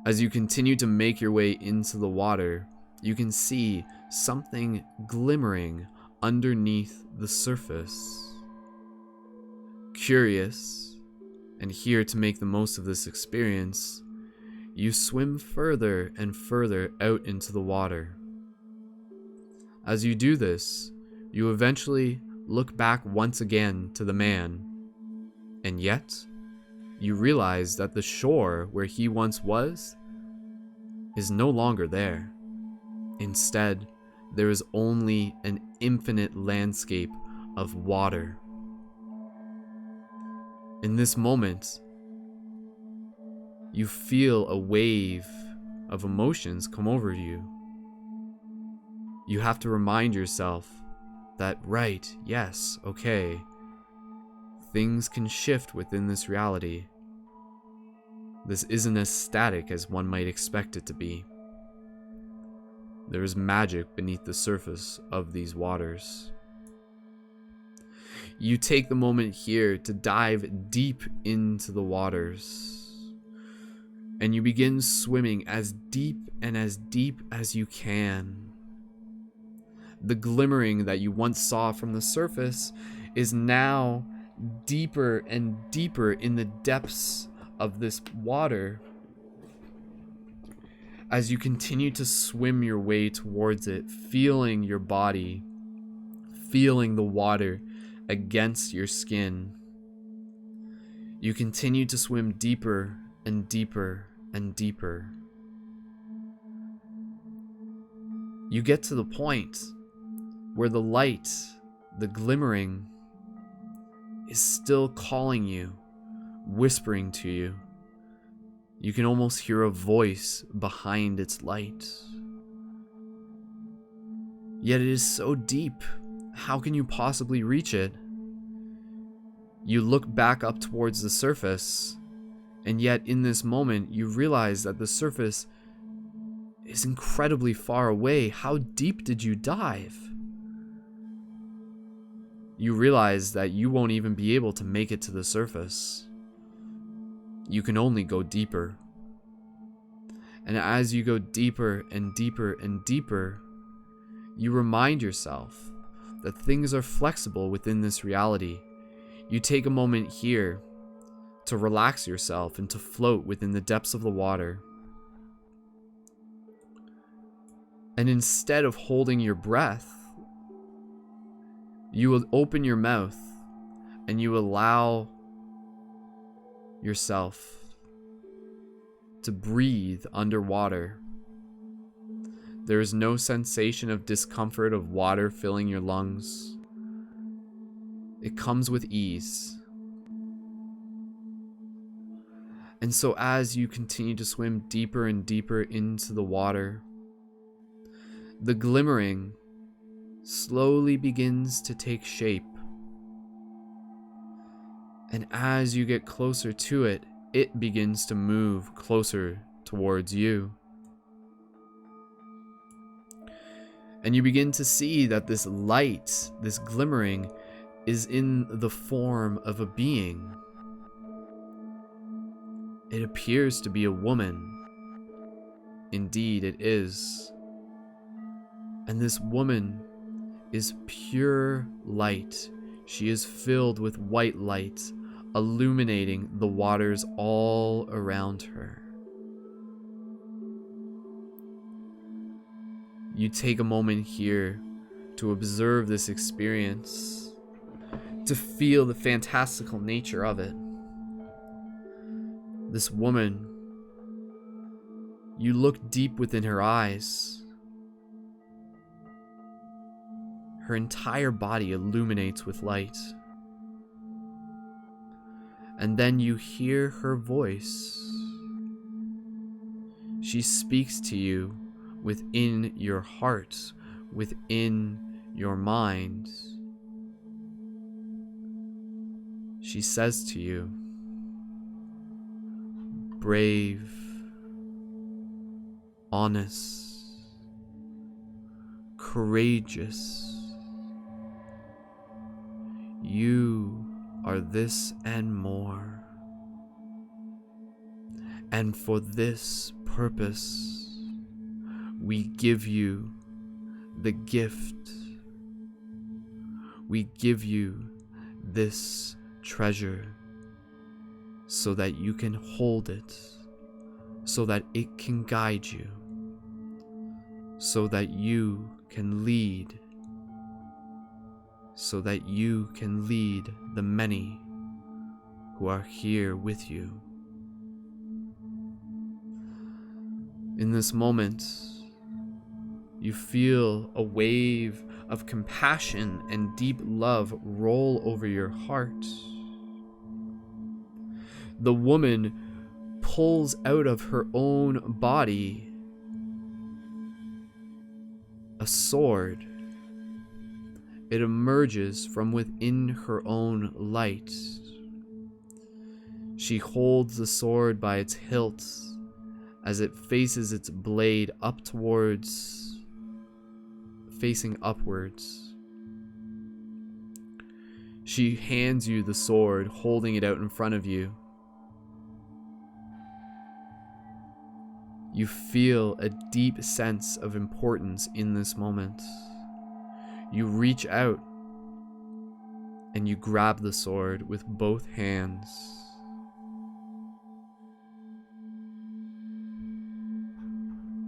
S1: As you continue to make your way into the water, you can see something glimmering underneath the surface. Curious, and here to make the most of this experience, you swim further and further out into the water. As you do this, you eventually look back once again to the man, and yet you realize that the shore where he once was is no longer there. Instead, there is only an infinite landscape of water. In this moment, you feel a wave of emotions come over you. You have to remind yourself that, right, yes, okay, things can shift within this reality. This isn't as static as one might expect it to be. There is magic beneath the surface of these waters. You take the moment here to dive deep into the waters, and you begin swimming as deep as you can. The glimmering that you once saw from the surface is now deeper and deeper in the depths of this water. As you continue to swim your way towards it, feeling your body, feeling the water against your skin, you continue to swim deeper and deeper and deeper. You get to the point where the light, the glimmering, is still calling you, whispering to you. You can almost hear a voice behind its light. Yet it is so deep. How can you possibly reach it? You look back up towards the surface, and yet in this moment you realize that the surface is incredibly far away. How deep did you dive? You realize that you won't even be able to make it to the surface. You can only go deeper And as you go deeper and deeper and deeper, you remind yourself that things are flexible within this reality. You take a moment here to relax yourself and to float within the depths of the water. And instead of holding your breath, you will open your mouth and you allow yourself to breathe underwater. There is no sensation of discomfort of water filling your lungs. It comes with ease. And so as you continue to swim deeper and deeper into the water, the glimmering slowly begins to take shape. And as you get closer to it, it begins to move closer towards you. And you begin to see that this light, this glimmering, is in the form of a being. It appears to be a woman. Indeed, it is. And this woman is pure light. She is filled with white light, illuminating the waters all around her. You take a moment here to observe this experience, to feel the fantastical nature of it. This woman, you look deep within her eyes. Her entire body illuminates with light. And then you hear her voice. She speaks to you within your heart, within your mind. She says to you, brave, honest, courageous. You are this and more. And for this purpose, we give you the gift. We give you this treasure so that you can hold it, so that it can guide you, so that you can lead, so that you can lead the many who are here with you. In this moment, you feel a wave of compassion and deep love roll over your heart. The woman pulls out of her own body a sword. It emerges from within her own light. She holds the sword by its hilt as it faces its blade up towards, facing upwards. She hands you the sword, holding it out in front of you. You feel a deep sense of importance in this moment. You reach out and you grab the sword with both hands.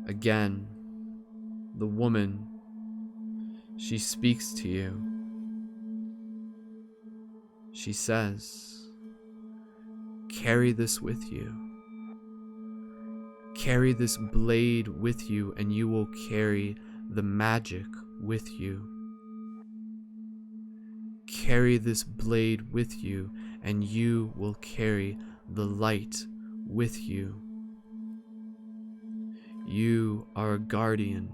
S1: Again, the woman, she speaks to you. She says, carry this with you. Carry this blade with you, and you will carry the magic with you. Carry this blade with you, and you will carry the light with you. You are a guardian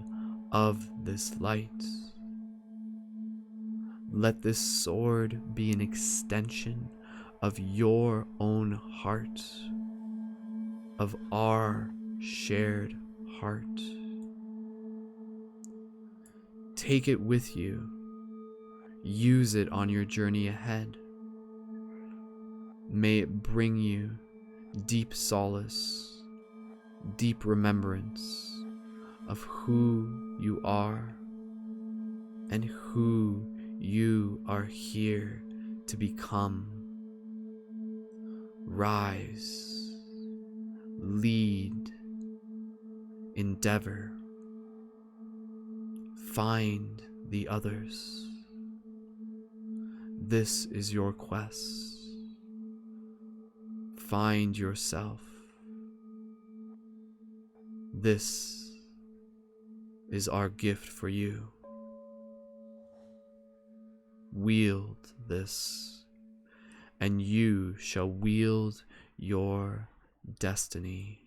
S1: of this light. Let this sword be an extension of your own heart, of our shared heart. Take it with you. Use it on your journey ahead. May it bring you deep solace, deep remembrance of who you are and who you are here to become. Rise, lead, endeavor, find the others. This is your quest. Find yourself. This is our gift for you. Wield this, and you shall wield your destiny.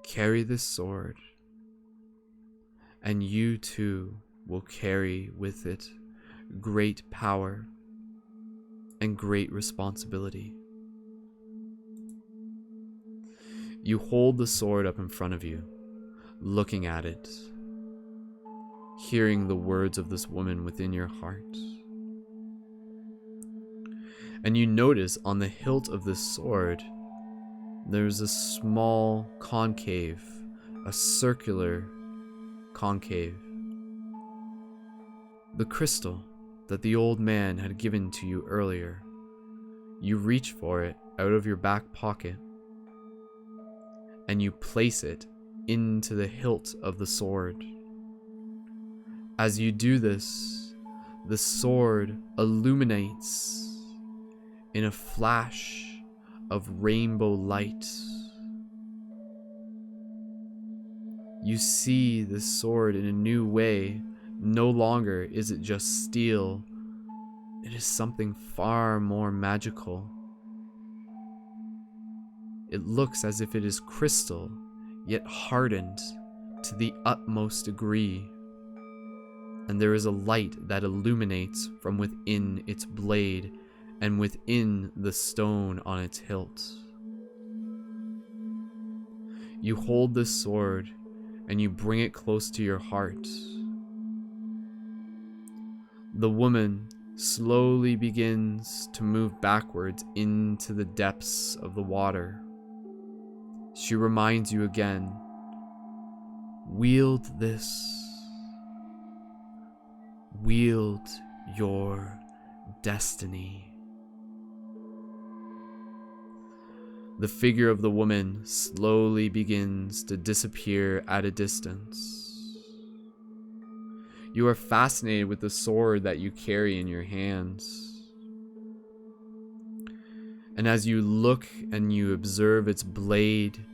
S1: Carry this sword, and you too will carry with it great power and great responsibility. You hold the sword up in front of you, looking at it, hearing the words of this woman within your heart. And you notice on the hilt of this sword, there's a small concave, a circular concave. The crystal that the old man had given to you earlier. You reach for it out of your back pocket, and you place it into the hilt of the sword. As you do this, the sword illuminates in a flash of rainbow light. You see the sword in a new way. No longer is it just steel. It is something far more magical. It looks as if it is crystal, yet hardened to the utmost degree. And there is a light that illuminates from within its blade and within the stone on its hilt. You hold this sword and you bring it close to your heart. The woman slowly begins to move backwards into the depths of the water. She reminds you again, wield this. Wield your destiny. The figure of the woman slowly begins to disappear at a distance. You are fascinated with the sword that you carry in your hands. And as you look and you observe its blade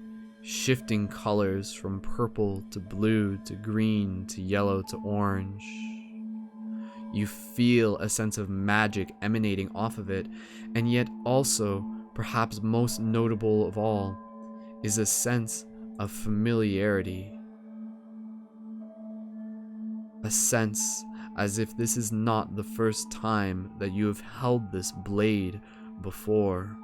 S1: shifting colors from purple to blue to green to yellow to orange, you feel a sense of magic emanating off of it, and yet also, perhaps most notable of all, is a sense of familiarity. A sense as if this is not the first time that you have held this blade before.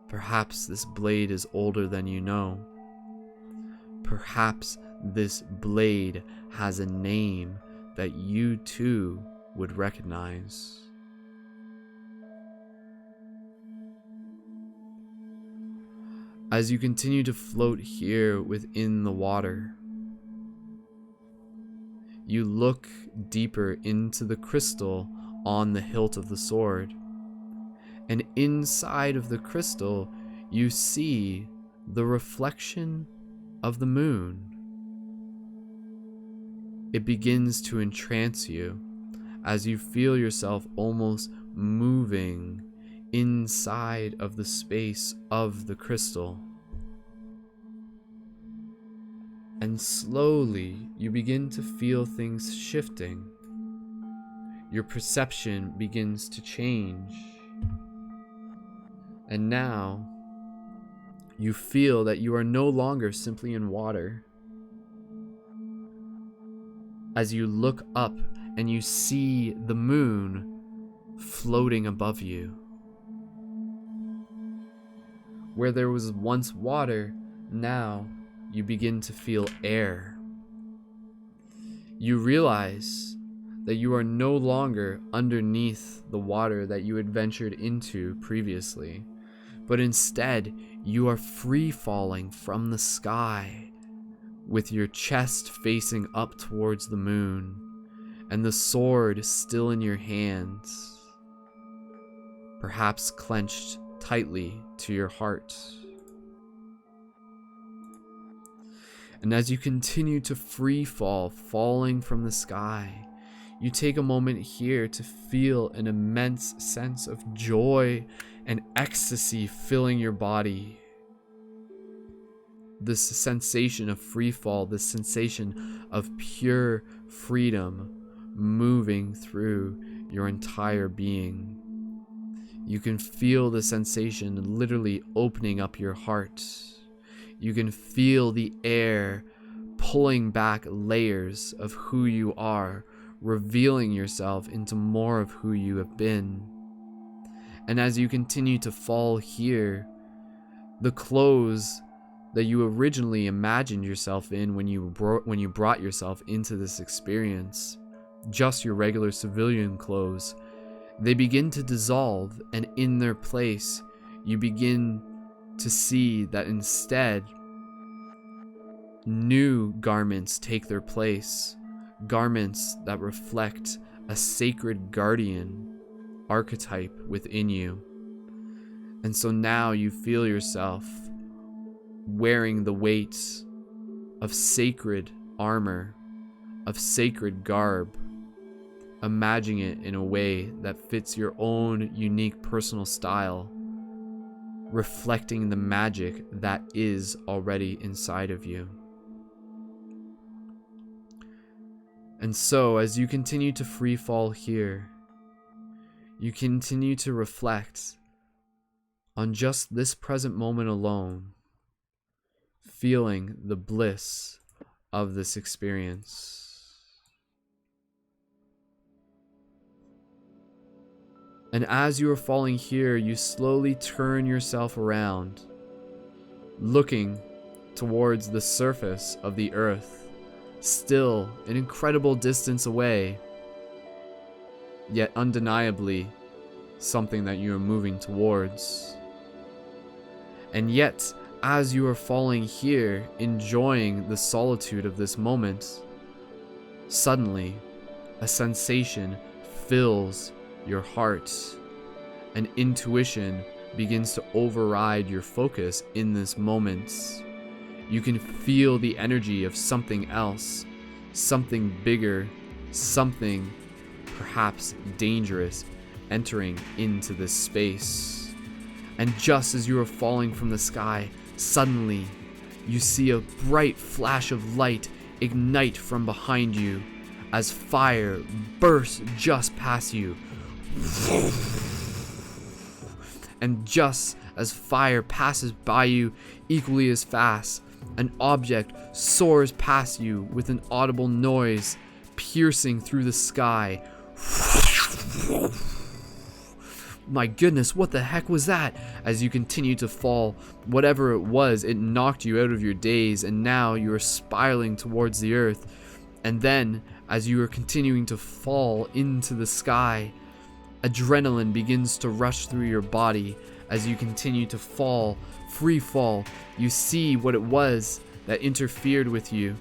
S1: Perhaps this blade is older than you know. Perhaps this blade has a name that you too would recognize. As you continue to float here within the water, you look deeper into the crystal on the hilt of the sword, and inside of the crystal you see the reflection of the moon. It begins to entrance you as you feel yourself almost moving inside of the space of the crystal. And slowly you begin to feel things shifting. Your perception begins to change. And now you feel that you are no longer simply in water. As you look up and you see the moon floating above you. Where there was once water, now you begin to feel air. You realize that you are no longer underneath the water that you had ventured into previously, but instead you are free falling from the sky with your chest facing up towards the moon and the sword still in your hands, perhaps clenched tightly to your heart. And as you continue to free fall, falling from the sky, you take a moment here to feel an immense sense of joy and ecstasy filling your body. This sensation of free fall, this sensation of pure freedom moving through your entire being. You can feel the sensation literally opening up your heart. You can feel the air pulling back layers of who you are, revealing yourself into more of who you have been. And as you continue to fall here, the clothes that you originally imagined yourself in when you brought yourself into this experience, just your regular civilian clothes, they begin to dissolve, and in their place, you begin to see that instead, new garments take their place, garments that reflect a sacred guardian archetype within you. And so now you feel yourself wearing the weight of sacred armor, of sacred garb, imagining it in a way that fits your own unique personal style, reflecting the magic that is already inside of you. And so, as you continue to free fall here, you continue to reflect on just this present moment alone, feeling the bliss of this experience. And as you are falling here, you slowly turn yourself around, looking towards the surface of the earth, still an incredible distance away, yet undeniably something that you are moving towards. And yet, as you are falling here, enjoying the solitude of this moment, suddenly a sensation fills your heart. An intuition begins to override your focus in this moment. You can feel the energy of something else, something bigger, something perhaps dangerous entering into this space. And just as you are falling from the sky, suddenly you see a bright flash of light ignite from behind you as fire bursts just past you. And just as fire passes by you equally as fast, an object soars past you with an audible noise, piercing through the sky. My goodness, what the heck was that? As you continue to fall, whatever it was, it knocked you out of your daze, and now you are spiraling towards the earth. And then, as you are continuing to fall into the sky, adrenaline begins to rush through your body as you continue to fall, free fall. You see what it was that interfered with you.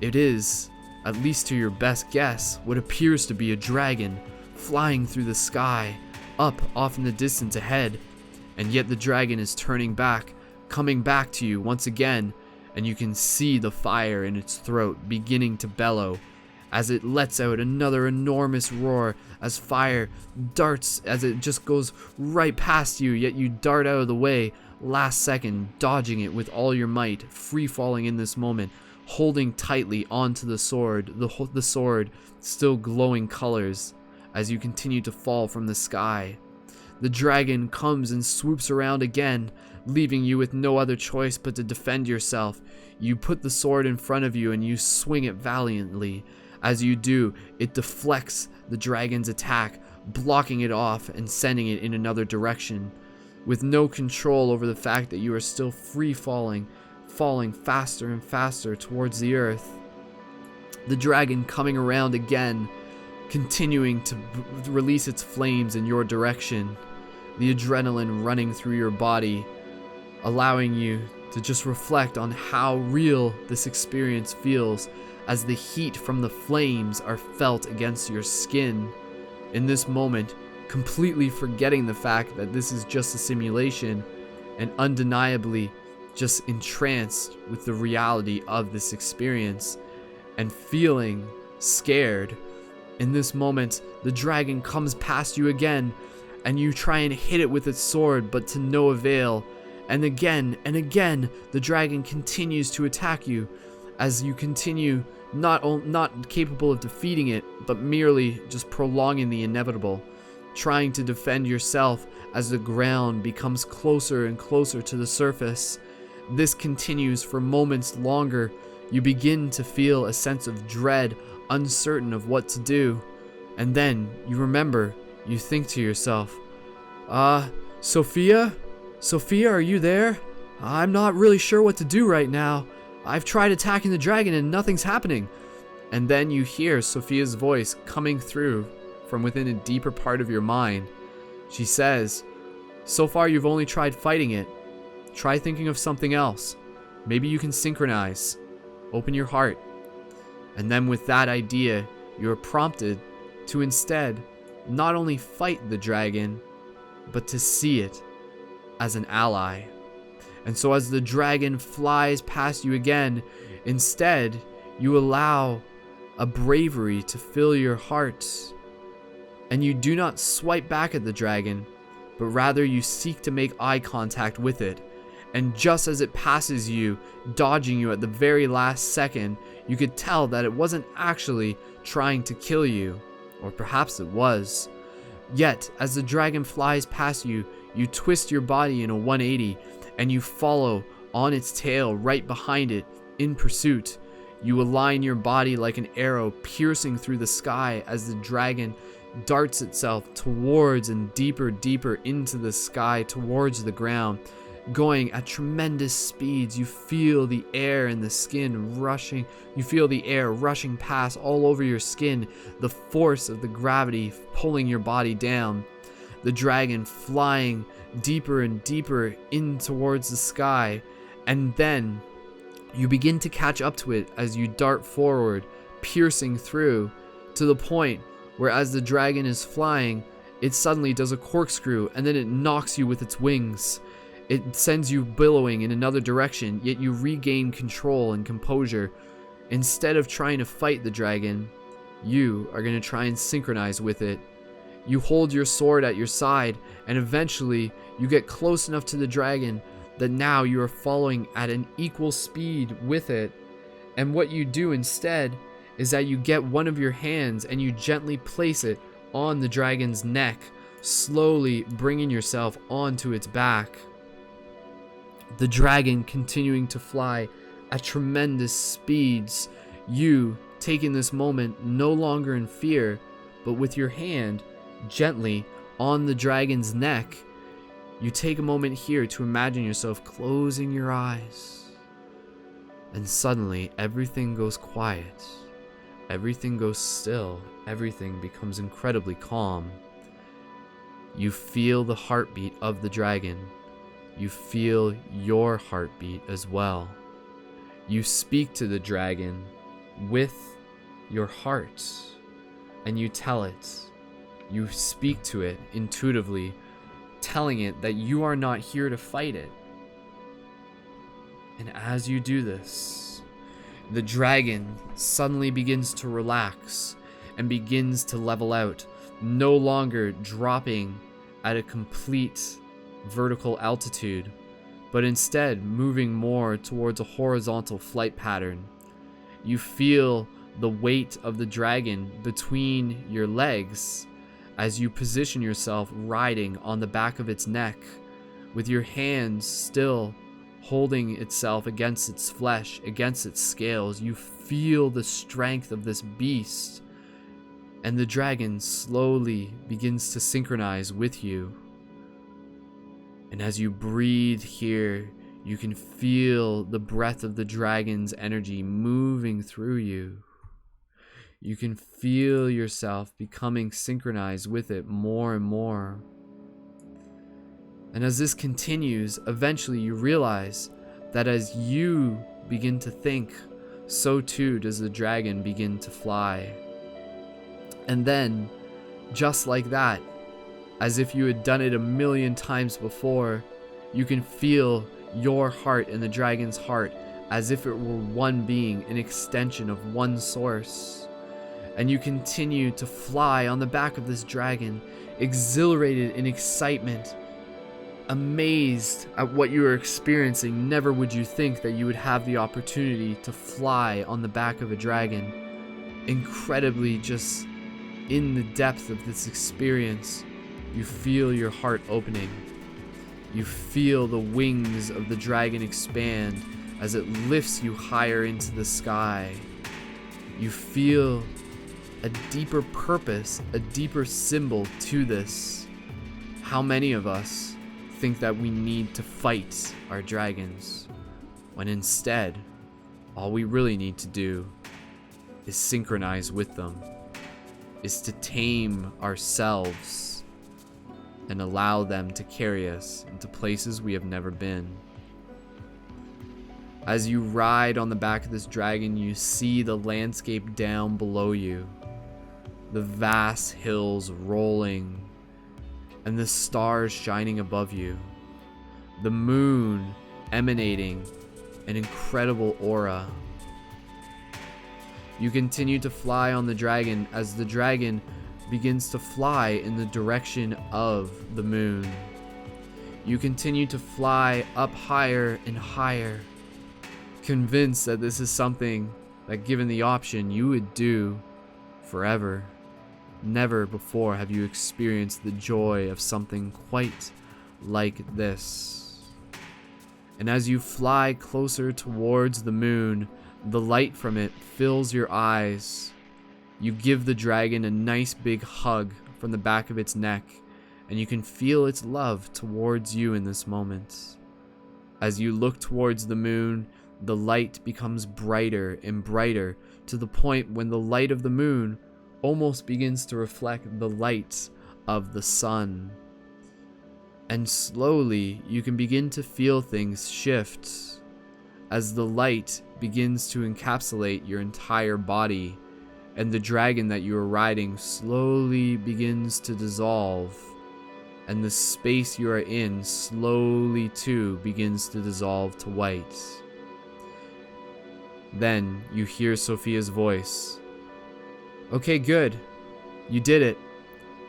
S1: It is, at least to your best guess, what appears to be a dragon flying through the sky, up off in the distance ahead. And yet the dragon is turning back, coming back to you once again, and you can see the fire in its throat beginning to bellow as it lets out another enormous roar as fire darts, as it just goes right past you, yet you dart out of the way last second, dodging it with all your might, free falling in this moment, holding tightly onto the sword, the sword still glowing colors as you continue to fall from the sky. The dragon comes and swoops around again, leaving you with no other choice but to defend yourself. You put the sword in front of you and you swing it valiantly. As you do, it deflects the dragon's attack, blocking it off and sending it in another direction. With no control over the fact that you are still free falling faster and faster towards the earth. The dragon coming around again, continuing to release its flames in your direction, the adrenaline running through your body, allowing you to just reflect on how real this experience feels as the heat from the flames are felt against your skin. In this moment, completely forgetting the fact that this is just a simulation and undeniably just entranced with the reality of this experience and feeling scared. In this moment, the dragon comes past you again, and you try and hit it with its sword, but to no avail. And again, the dragon continues to attack you as you continue not capable of defeating it, but merely just prolonging the inevitable, trying to defend yourself as the ground becomes closer and closer to the surface. This continues for moments longer. You begin to feel a sense of dread, uncertain of what to do. And then you remember, you think to yourself, Sophia? Sophia, are you there? I'm not really sure what to do right now. I've tried attacking the dragon and nothing's happening. And then you hear Sophia's voice coming through from within a deeper part of your mind. She says, so far you've only tried fighting it. Try thinking of something else. Maybe you can synchronize. Open your heart. And then with that idea, you are prompted to instead not only fight the dragon, but to see it as an ally. And so as the dragon flies past you again, instead you allow a bravery to fill your heart. And you do not swipe back at the dragon, but rather you seek to make eye contact with it. And just as it passes you, dodging you at the very last second, you could tell that it wasn't actually trying to kill you. Or perhaps it was. Yet, as the dragon flies past you, you twist your body in a 180, and you follow on its tail right behind it in pursuit. You align your body like an arrow piercing through the sky as the dragon darts itself towards and deeper into the sky towards the ground. Going at tremendous speeds, you feel the air and the skin rushing. You feel the air rushing past all over your skin, the force of the gravity pulling your body down. The dragon flying deeper and deeper in towards the sky, and then you begin to catch up to it as you dart forward, piercing through, to the point where as the dragon is flying, it suddenly does a corkscrew and then it knocks you with its wings. It sends you billowing in another direction, yet you regain control and composure. Instead of trying to fight the dragon, you are going to try and synchronize with it. You hold your sword at your side, and eventually you get close enough to the dragon that now you are following at an equal speed with it. And what you do instead is that you get one of your hands and you gently place it on the dragon's neck, slowly bringing yourself onto its back. The dragon continuing to fly at tremendous speeds, you taking this moment no longer in fear, but with your hand gently on the dragon's neck. You take a moment here to imagine yourself closing your eyes, and suddenly everything goes quiet, everything goes still, everything becomes incredibly calm. You feel the heartbeat of the dragon. You feel your heartbeat as well. You speak to the dragon with your heart, and you tell it. You speak to it intuitively, telling it that you are not here to fight it. And as you do this, the dragon suddenly begins to relax and begins to level out, no longer dropping at a complete vertical altitude, but instead moving more towards a horizontal flight pattern. You feel the weight of the dragon between your legs as you position yourself riding on the back of its neck, with your hands still holding itself against its flesh, against its scales. You feel the strength of this beast, and the dragon slowly begins to synchronize with you. And as you breathe here, you can feel the breath of the dragon's energy moving through you. You can feel yourself becoming synchronized with it more and more. And as this continues, eventually you realize that as you begin to think, so too does the dragon begin to fly. And then, just like that, as if you had done it a million times before, you can feel your heart and the dragon's heart as if it were one being, an extension of one source. And you continue to fly on the back of this dragon, exhilarated in excitement, amazed at what you are experiencing. Never would you think that you would have the opportunity to fly on the back of a dragon. Incredibly, just in the depth of this experience, you feel your heart opening. You feel the wings of the dragon expand as it lifts you higher into the sky. You feel a deeper purpose, a deeper symbol to this. How many of us think that we need to fight our dragons, when instead, all we really need to do is synchronize with them, is to tame ourselves and allow them to carry us into places we have never been. As you ride on the back of this dragon, you see the landscape down below you, the vast hills rolling, and the stars shining above you, the moon emanating an incredible aura. You continue to fly on the dragon as the dragon begins to fly in the direction of the moon. You continue to fly up higher and higher, convinced that this is something that, given the option, you would do forever. Never before have you experienced the joy of something quite like this. And as you fly closer towards the moon, the light from it fills your eyes. You give the dragon a nice big hug from the back of its neck, and you can feel its love towards you in this moment. As you look towards the moon, the light becomes brighter and brighter to the point when the light of the moon almost begins to reflect the light of the sun. And slowly you can begin to feel things shift as the light begins to encapsulate your entire body, and the dragon that you are riding slowly begins to dissolve, and the space you are in slowly too begins to dissolve to white. Then you hear Sophia's voice. Okay, good. You did it.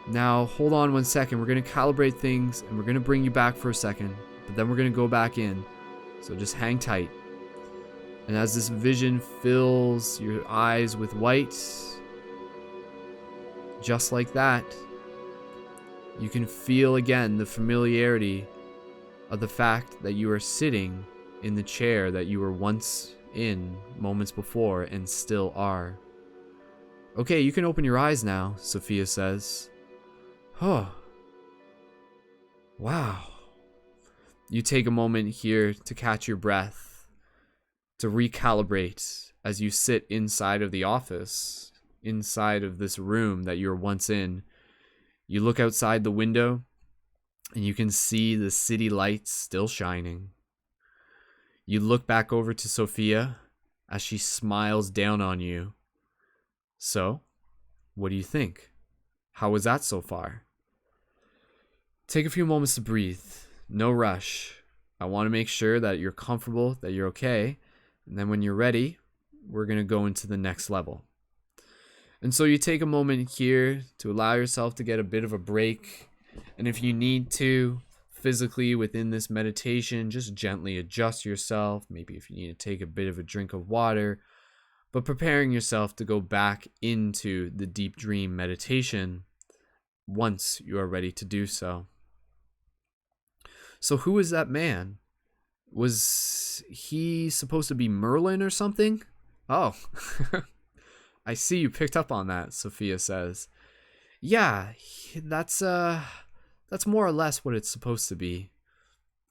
S1: Now hold on 1 second. We're going to calibrate things and we're going to bring you back for a second, but then we're going to go back in. So just hang tight. And as this vision fills your eyes with white, just like that, you can feel again the familiarity of the fact that you are sitting in the chair that you were once in moments before and still are. Okay, you can open your eyes now, Sophia says. Oh. Wow. You take a moment here to catch your breath, to recalibrate as you sit inside of the office, inside of this room that you were once in. You look outside the window and you can see the city lights still shining. You look back over to Sophia as she smiles down on you. So, what do you think? How was that so far? Take a few moments to breathe. No rush. I want to make sure that you're comfortable, that you're okay. And then when you're ready, we're going to go into the next level. And so you take a moment here to allow yourself to get a bit of a break. And if you need to, physically within this meditation, just gently adjust yourself. Maybe if you need to take a bit of a drink of water, but preparing yourself to go back into the deep dream meditation once you are ready to do so. So who is that man? Was he supposed to be Merlin or something? Oh, I see you picked up on that, Sophia says. Yeah, that's more or less what it's supposed to be.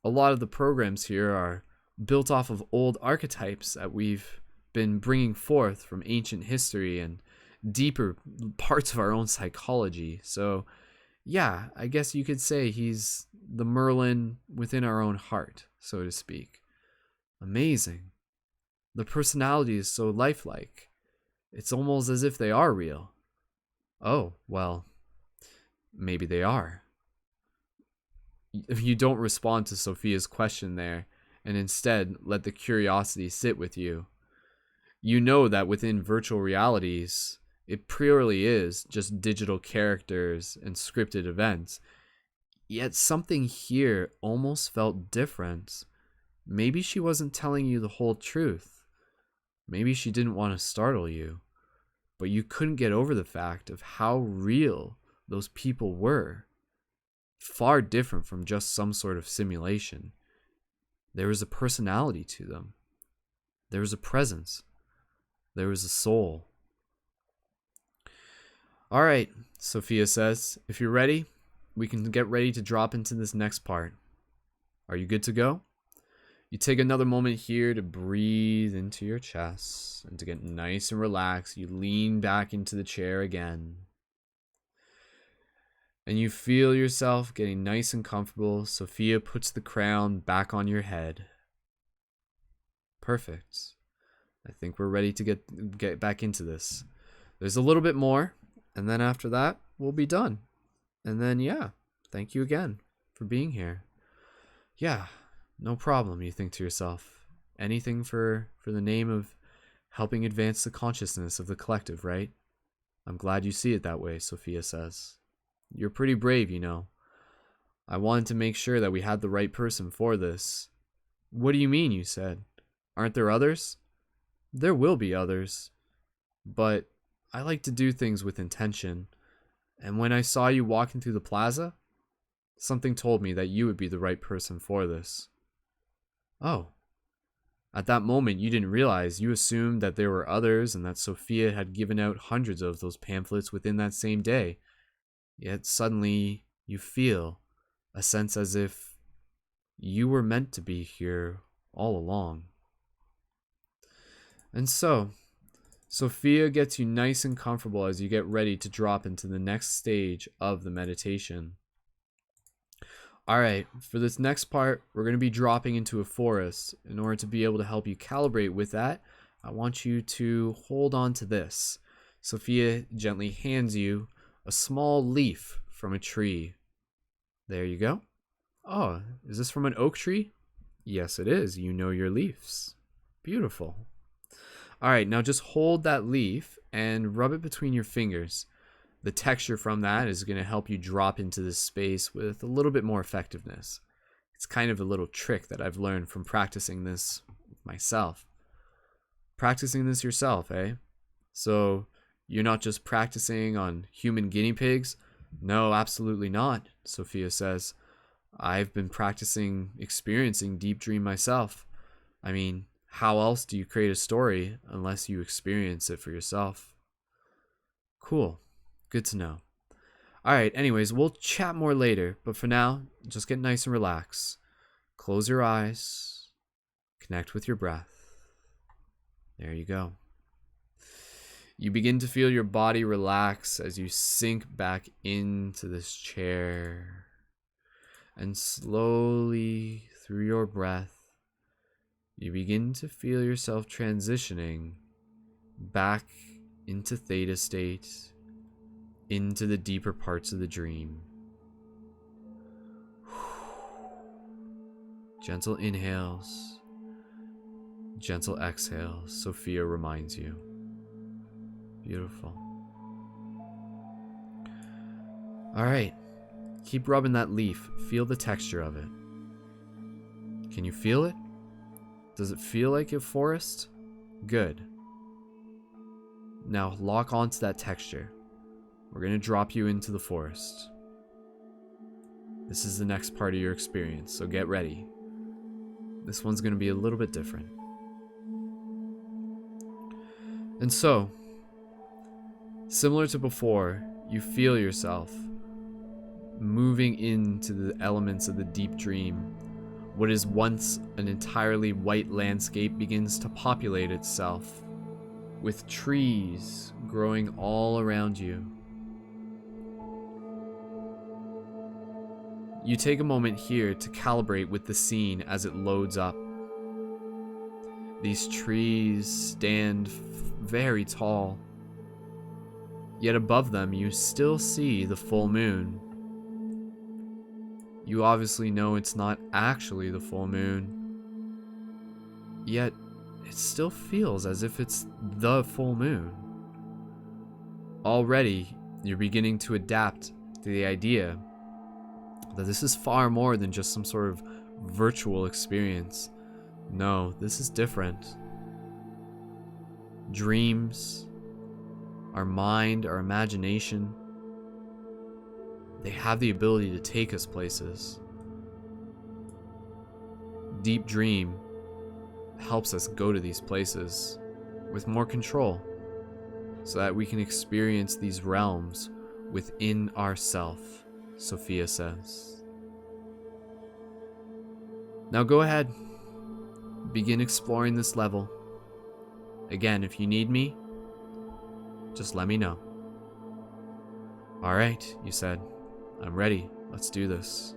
S1: A lot of the programs here are built off of old archetypes that we've been bringing forth from ancient history and deeper parts of our own psychology. So, yeah, I guess you could say he's the Merlin within our own heart, so to speak. Amazing. The personality is so lifelike. It's almost as if they are real. Oh, well, maybe they are. If you don't respond to Sophia's question there, and instead let the curiosity sit with you, you know that within virtual realities, it purely is just digital characters and scripted events. Yet something here almost felt different. Maybe she wasn't telling you the whole truth. Maybe she didn't want to startle you. But you couldn't get over the fact of how real those people were. Far different from just some sort of simulation. There was a personality to them. There was a presence. There was a soul. All right, Sophia says, if you're ready, we can get ready to drop into this next part. Are you good to go? You take another moment here to breathe into your chest and to get nice and relaxed. You lean back into the chair again. And you feel yourself getting nice and comfortable. Sophia puts the crown back on your head. Perfect. I think we're ready to get back into this. There's a little bit more, and then after that, we'll be done. And then, yeah, thank you again for being here. Yeah, no problem, you think to yourself. Anything for the name of helping advance the consciousness of the collective, right? I'm glad you see it that way, Sophia says. You're pretty brave, you know. I wanted to make sure that we had the right person for this. What do you mean, you said? Aren't there others? There will be others. But I like to do things with intention. And when I saw you walking through the plaza, something told me that you would be the right person for this. Oh. At that moment, you didn't realize. You assumed that there were others and that Sophia had given out hundreds of those pamphlets within that same day. Yet suddenly you feel a sense as if you were meant to be here all along. And so, Sophia gets you nice and comfortable as you get ready to drop into the next stage of the meditation. Alright, for this next part, we're going to be dropping into a forest. In order to be able to help you calibrate with that, I want you to hold on to this. Sophia gently hands you a small leaf from a tree. There you go. Oh, is this from an oak tree? Yes, it is. You know your leaves. Beautiful. All right, now just hold that leaf and rub it between your fingers. The texture from that is going to help you drop into this space with a little bit more effectiveness. It's kind of a little trick that I've learned from practicing this myself. Practicing this yourself, eh? So you're not just practicing on human guinea pigs? No, absolutely not, Sophia says. I've been experiencing deep dream myself. I mean, how else do you create a story unless you experience it for yourself? Cool. Good to know. Alright, anyways, we'll chat more later, but for now, just get nice and relaxed. Close your eyes. Connect with your breath. There you go. You begin to feel your body relax as you sink back into this chair. And slowly, through your breath, you begin to feel yourself transitioning back into theta state, into the deeper parts of the dream. Gentle inhales, gentle exhales, Sophia reminds you. Beautiful. All right, keep rubbing that leaf. Feel the texture of it. Can you feel it? Does it feel like a forest? Good. Now lock onto that texture. We're going to drop you into the forest. This is the next part of your experience, so get ready. This one's going to be a little bit different. And so, similar to before, you feel yourself moving into the elements of the deep dream. What is once an entirely white landscape begins to populate itself. with trees growing all around you. You take a moment here to calibrate with the scene as it loads up. These trees stand very tall, yet above them you still see the full moon. You obviously know it's not actually the full moon, yet it still feels as if it's the full moon. Already, you're beginning to adapt to the idea that this is far more than just some sort of virtual experience. No, this is different. Dreams, our mind, our imagination, they have the ability to take us places. Deep dream helps us go to these places with more control so that we can experience these realms within ourself, Sophia says. Now go ahead, begin exploring this level. Again, if you need me, just let me know. Alright, you said. I'm ready. Let's do this.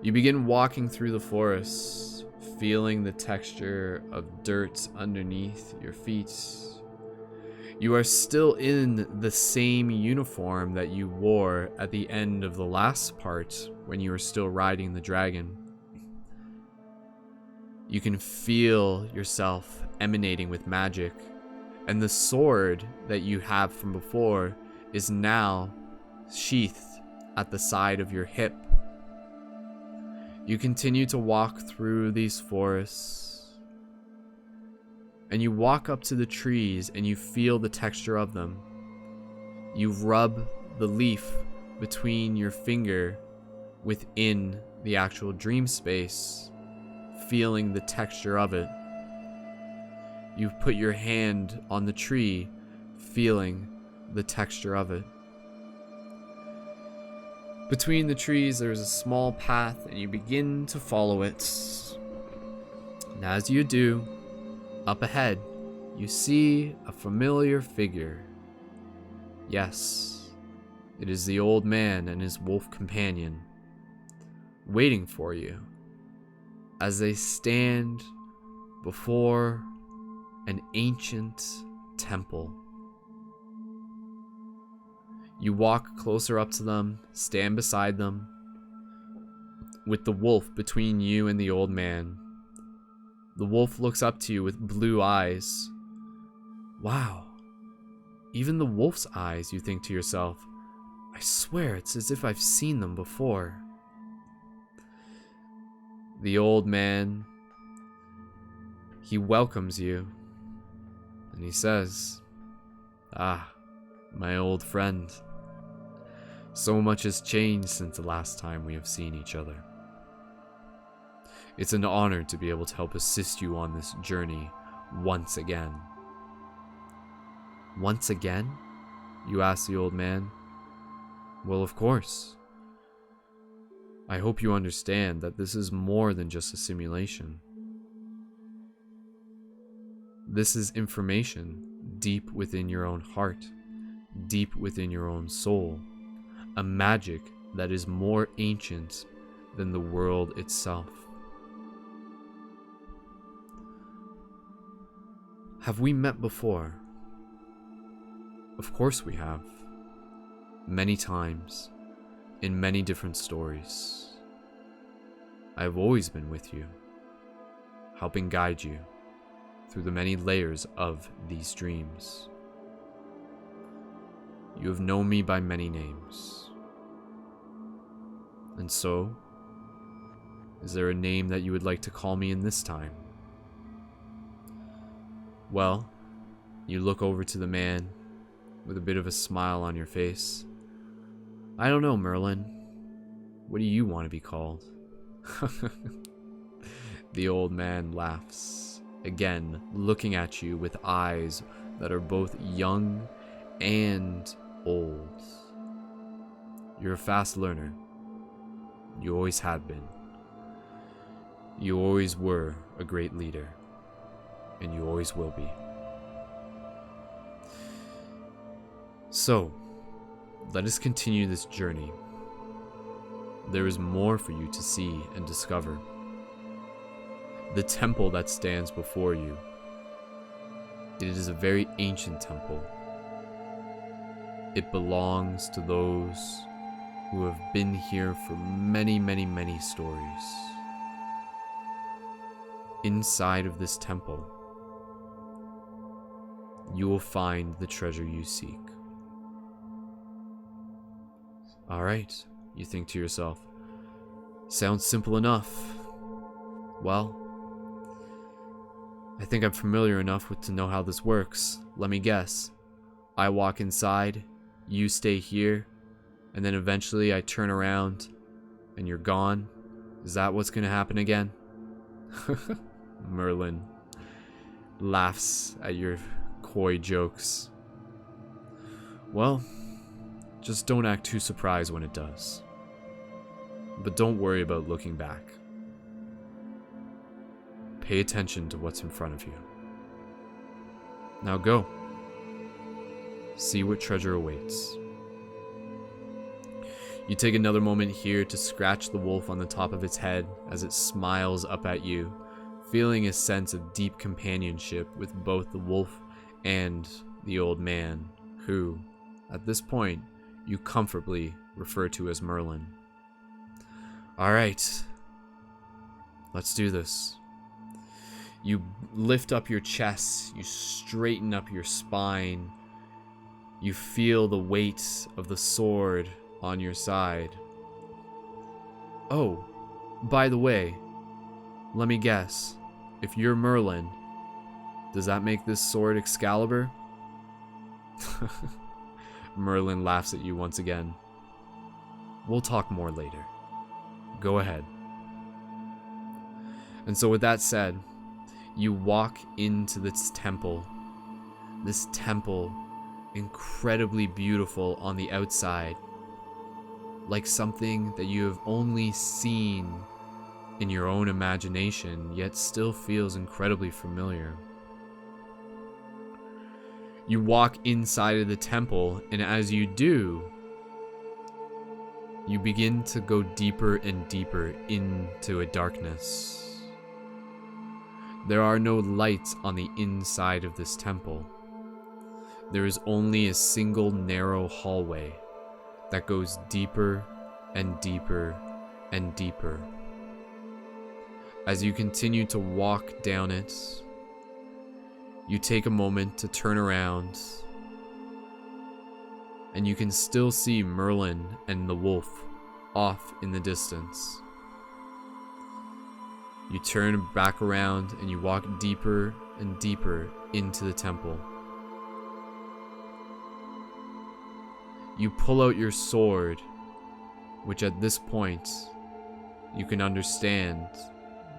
S1: You begin walking through the forest, feeling the texture of dirt underneath your feet. You are still in the same uniform that you wore at the end of the last part when you were still riding the dragon. You can feel yourself emanating with magic, and the sword that you have from before is now sheathed at the side of your hip. You continue to walk through these forests, and you walk up to the trees and you feel the texture of them. You rub the leaf between your finger within the actual dream space, feeling the texture of it. You put your hand on the tree, feeling the texture of it. Between the trees, there's a small path, and you begin to follow it. And as you do, up ahead, you see a familiar figure. Yes, it is the old man and his wolf companion, waiting for you as they stand before an ancient temple. You walk closer up to them, stand beside them, with the wolf between you and the old man. The wolf looks up to you with blue eyes. Wow, even the wolf's eyes, you think to yourself. I swear it's as if I've seen them before. The old man, he welcomes you, and he says, "Ah, my old friend. So much has changed since the last time we have seen each other. It's an honor to be able to help assist you on this journey once again." Once again? You ask the old man. Well, of course. I hope you understand that this is more than just a simulation. This is information deep within your own heart, deep within your own soul, a magic that is more ancient than the world itself. Have we met before? Of course we have. Many times, in many different stories. I have always been with you, helping guide you through the many layers of these dreams. You have known me by many names. And so, is there a name that you would like to call me in this time? Well, you look over to the man with a bit of a smile on your face. I don't know, Merlin. What do you want to be called? The old man laughs, again looking at you with eyes that are both young and old. You're a fast learner. You always have been. You always were a great leader, and you always will be. So, let us continue this journey. There is more for you to see and discover. The temple that stands before you. It is a very ancient temple. It belongs to those who have been here for many, many, many stories. Inside of this temple, you will find the treasure you seek. Alright, you think to yourself, sounds simple enough. Well, I think I'm familiar enough to know how this works. Let me guess. I walk inside, you stay here, and then eventually I turn around and you're gone. Is that what's gonna happen again? Merlin laughs at your coy jokes. Well, just don't act too surprised when it does. But don't worry about looking back. Pay attention to what's in front of you. Now go. See what treasure awaits. You take another moment here to scratch the wolf on the top of its head as it smiles up at you, feeling a sense of deep companionship with both the wolf and the old man, who, at this point, you comfortably refer to as Merlin. Alright, let's do this. You lift up your chest, you straighten up your spine, you feel the weight of the sword on your side. Oh, by the way, let me guess, if you're Merlin, does that make this sword Excalibur? Merlin laughs at you once again. We'll talk more later. Go ahead. And so with that said, you walk into this temple. This temple, incredibly beautiful on the outside, like something that you have only seen in your own imagination, yet still feels incredibly familiar. You walk inside of the temple, and as you do, you begin to go deeper and deeper into a darkness. There are no lights on the inside of this temple. There is only a single narrow hallway that goes deeper and deeper and deeper. As you continue to walk down it, you take a moment to turn around, and you can still see Merlin and the wolf off in the distance. You turn back around and you walk deeper and deeper into the temple. You pull out your sword, which at this point you can understand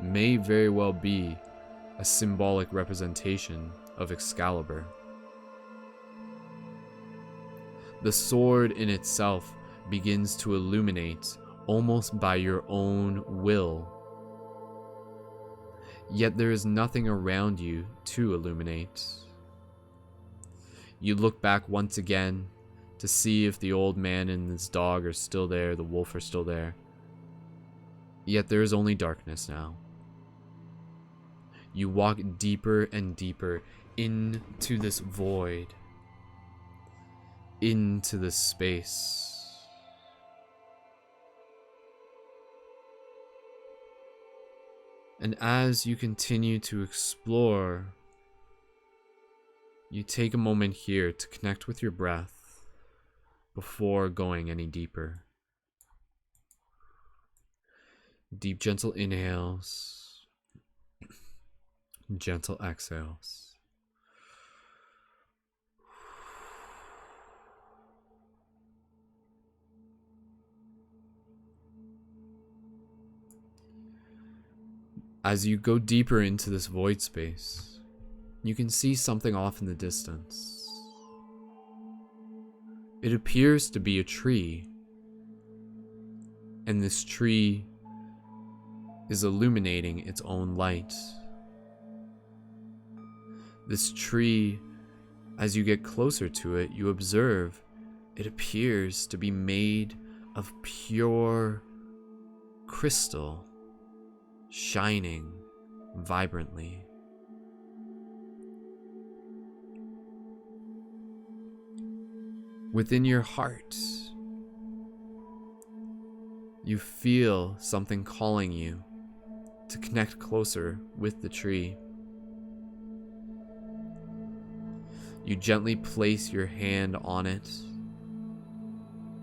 S1: may very well be a symbolic representation of Excalibur. The sword in itself begins to illuminate almost by your own will. Yet there is nothing around you to illuminate. You look back once again to see if the old man and his dog are still there, the wolf are still there. Yet there is only darkness now. You walk deeper and deeper into this void, into this space. And as you continue to explore, you take a moment here to connect with your breath before going any deeper. Deep, gentle inhales, gentle exhales. As you go deeper into this void space, you can see something off in the distance. It appears to be a tree, and this tree is illuminating its own light. This tree, as you get closer to it, you observe It appears to be made of pure crystal, shining vibrantly. Within your heart, you feel something calling you to connect closer with the tree. You gently place your hand on it,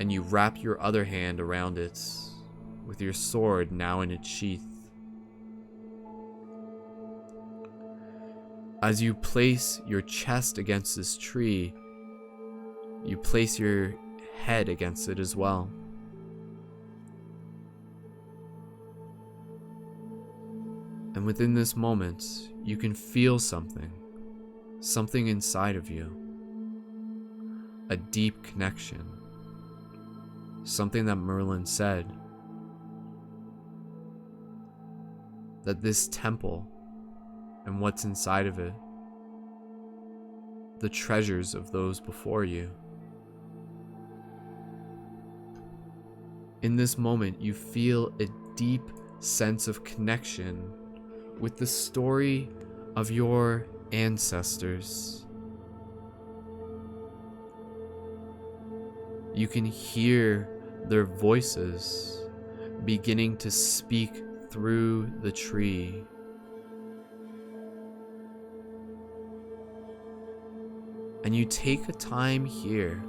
S1: and you wrap your other hand around it, with your sword now in its sheath. As you place your chest against this tree, you place your head against it as well. And within this moment, you can feel something inside of you, a deep connection, something that Merlin said, that this temple and what's inside of it, the treasures of those before you. In this moment, you feel a deep sense of connection with the story of your ancestors. You can hear their voices beginning to speak through the tree. And you take a time here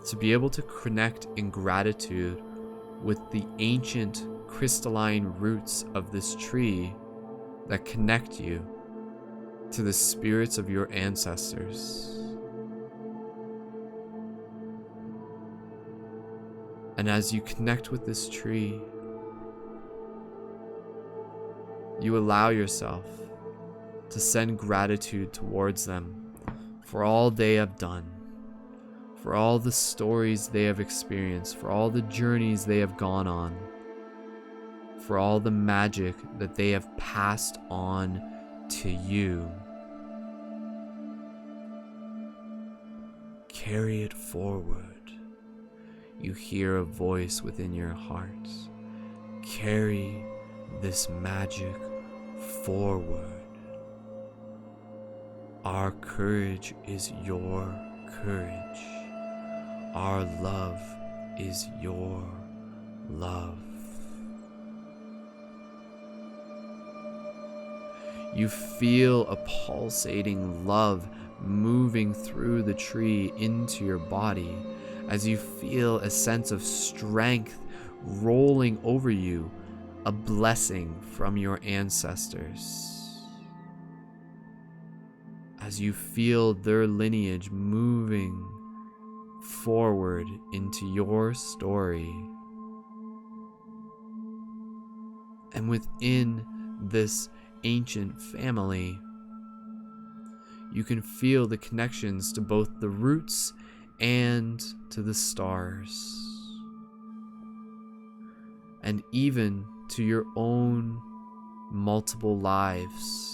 S1: to be able to connect in gratitude with the ancient crystalline roots of this tree that connect you to the spirits of your ancestors. And as you connect with this tree, you allow yourself to send gratitude towards them for all they have done, for all the stories they have experienced, for all the journeys they have gone on, for all the magic that they have passed on to you. Carry it forward. You hear a voice within your heart. Carry this magic forward. Our courage is your courage. Our love is your love. You feel a pulsating love moving through the tree into your body as you feel a sense of strength rolling over you, a blessing from your ancestors. As you feel their lineage moving forward into your story. And within this ancient family, you can feel the connections to both the roots and to the stars, and even to your own multiple lives.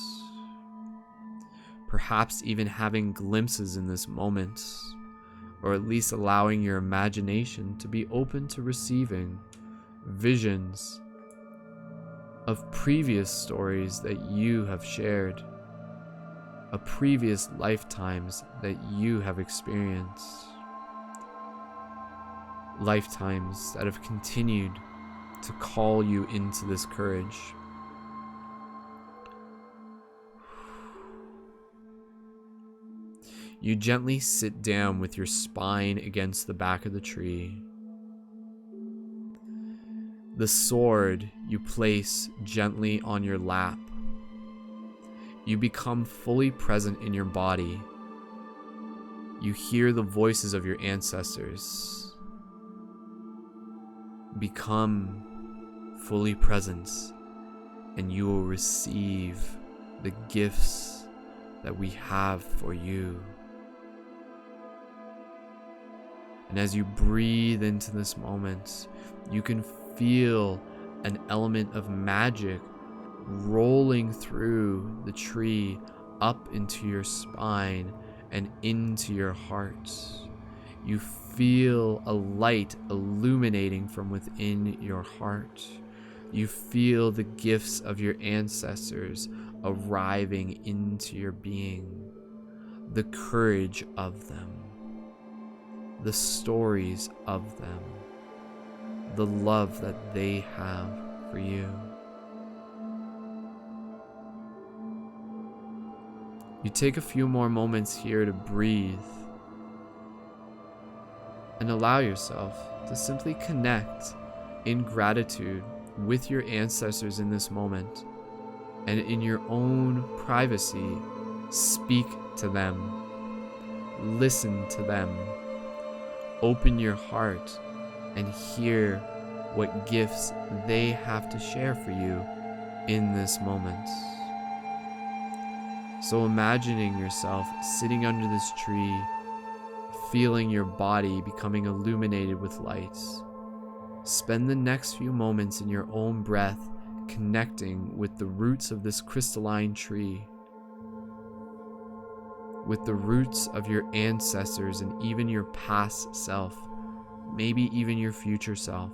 S1: Perhaps even having glimpses in this moment, or at least allowing your imagination to be open to receiving visions of previous stories that you have shared, of previous lifetimes that you have experienced, lifetimes that have continued to call you into this courage. You gently sit down with your spine against the back of the tree. The sword you place gently on your lap. You become fully present in your body. You hear the voices of your ancestors. Become fully present, and you will receive the gifts that we have for you. And as you breathe into this moment, you can feel an element of magic rolling through the tree up into your spine and into your heart. You feel a light illuminating from within your heart. You feel the gifts of your ancestors arriving into your being, the courage of them, the stories of them, the love that they have for you. You take a few more moments here to breathe and allow yourself to simply connect in gratitude with your ancestors in this moment, and in your own privacy, speak to them, listen to them, open your heart and hear what gifts they have to share for you in this moment. So imagining yourself sitting under this tree, feeling your body becoming illuminated with lights. Spend the next few moments in your own breath connecting with the roots of this crystalline tree, with the roots of your ancestors and even your past self, maybe even your future self.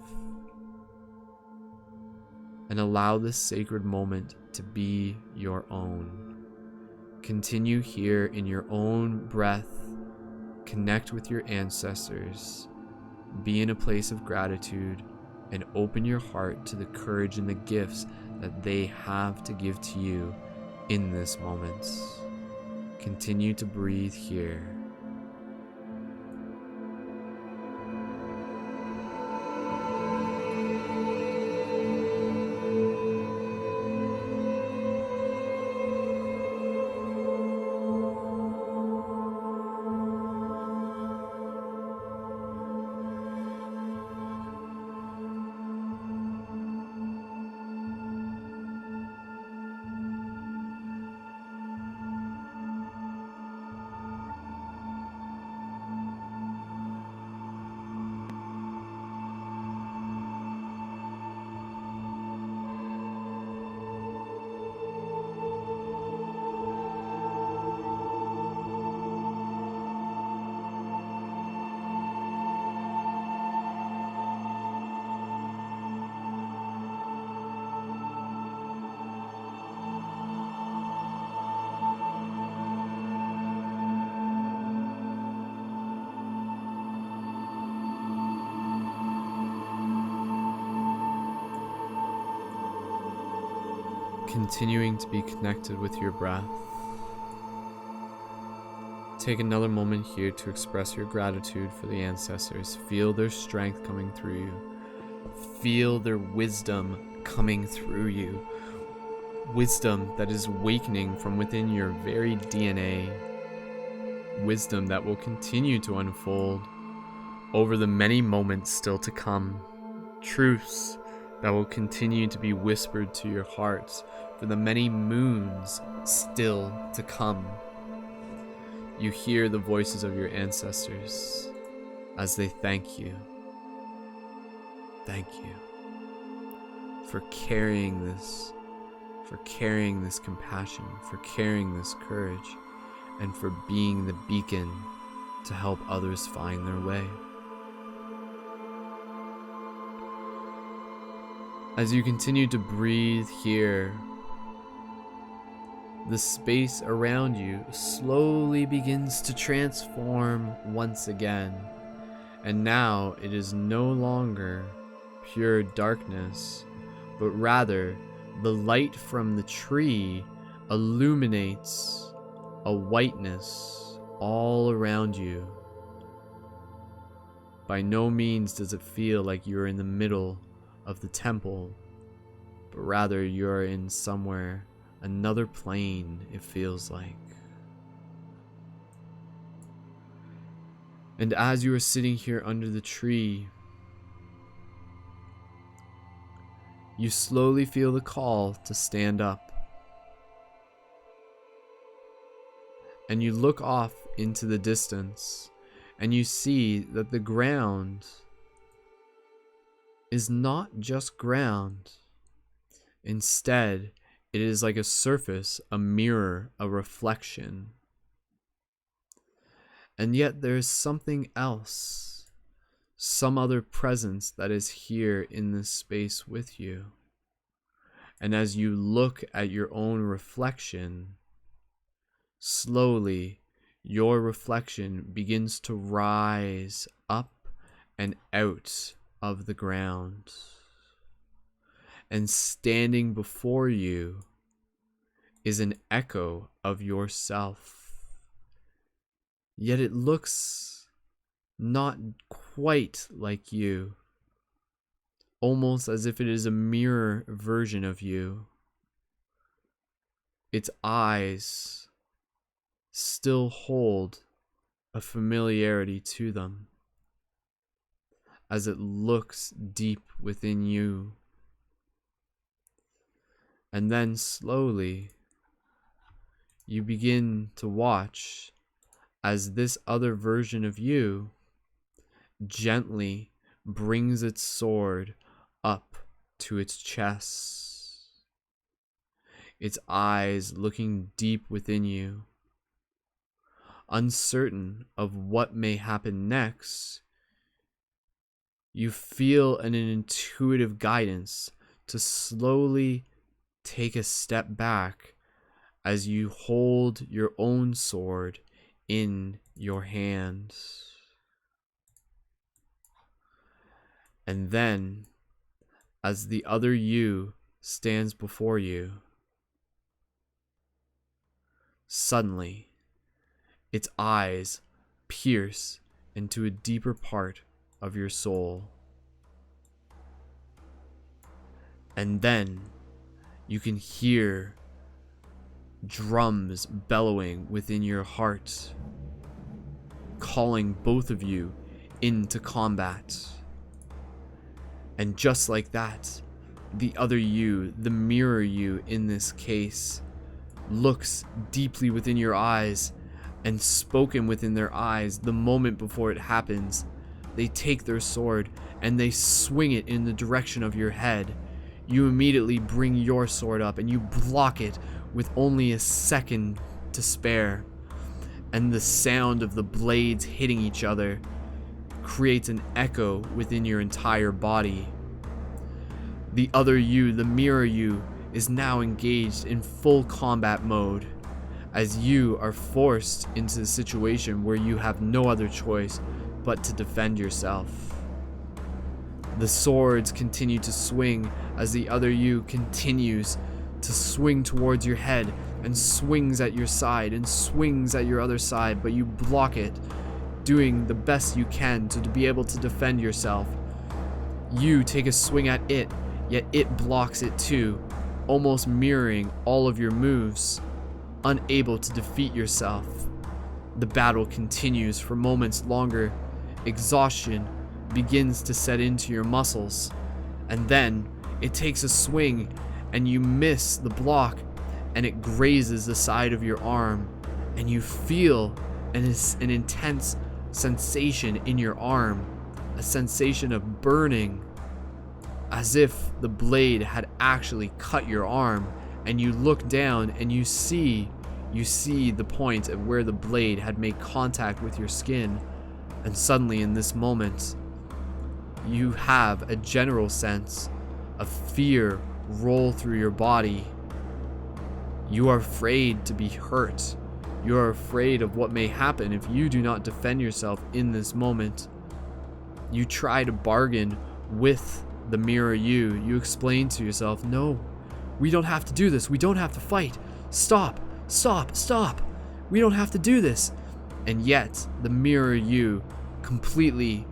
S1: And allow this sacred moment to be your own. Continue here in your own breath. Connect with your ancestors. Be in a place of gratitude and open your heart to the courage and the gifts that they have to give to you in this moment. Continue to breathe here. Continuing to be connected with your breath. Take another moment here to express your gratitude for the ancestors. Feel their strength coming through you. Feel their wisdom coming through you. Wisdom that is awakening from within your very DNA. Wisdom that will continue to unfold over the many moments still to come. Truths that will continue to be whispered to your hearts for the many moons still to come. You hear the voices of your ancestors as they thank you. Thank you for carrying this compassion, for carrying this courage, and for being the beacon to help others find their way. As you continue to breathe here, the space around you slowly begins to transform once again. And now it is no longer pure darkness, but rather the light from the tree illuminates a whiteness all around you. By no means does it feel like you're in the middle of the temple, but rather you're in somewhere, another plane, it feels like. And as you are sitting here under the tree, you slowly feel the call to stand up. And you look off into the distance, and you see that the ground is not just ground. Instead, it is like a surface, a mirror, a reflection. And yet there's something else, some other presence that is here in this space with you. And as you look at your own reflection, slowly your reflection begins to rise up and out of the ground. And standing before you is an echo of yourself. Yet it looks not quite like you, almost as if it is a mirror version of you. Its eyes still hold a familiarity to them as it looks deep within you. And then slowly you begin to watch as this other version of you gently brings its sword up to its chest, its eyes looking deep within you. Uncertain of what may happen next, you feel an intuitive guidance to slowly take a step back as you hold your own sword in your hand. And then, as the other you stands before you, suddenly its eyes pierce into a deeper part of your soul. And then you can hear drums bellowing within your heart, calling both of you into combat. And just like that, the other you, the mirror you in this case, looks deeply within your eyes, and spoken within their eyes the moment before it happens, they take their sword and they swing it in the direction of your head. You immediately bring your sword up and you block it with only a second to spare. And the sound of the blades hitting each other creates an echo within your entire body. The other you, the mirror you, is now engaged in full combat mode, as you are forced into a situation where you have no other choice but to defend yourself. The swords continue to swing as the other you continues to swing towards your head and swings at your side and swings at your other side, but you block it, doing the best you can to be able to defend yourself. You take a swing at it, yet it blocks it too, almost mirroring all of your moves. Unable to defeat yourself, the battle continues for moments longer. Exhaustion begins to set into your muscles, and then it takes a swing and you miss the block and it grazes the side of your arm, and you feel an intense sensation in your arm, a sensation of burning, as if the blade had actually cut your arm. And you look down and you see the point at where the blade had made contact with your skin. And suddenly in this moment, you have a general sense of fear roll through your body. You are afraid to be hurt. You are afraid of what may happen if you do not defend yourself in this moment. You try to bargain with the mirror you. You explain to yourself, no, we don't have to do this. We don't have to fight. Stop. We don't have to do this. And yet, the mirror you completely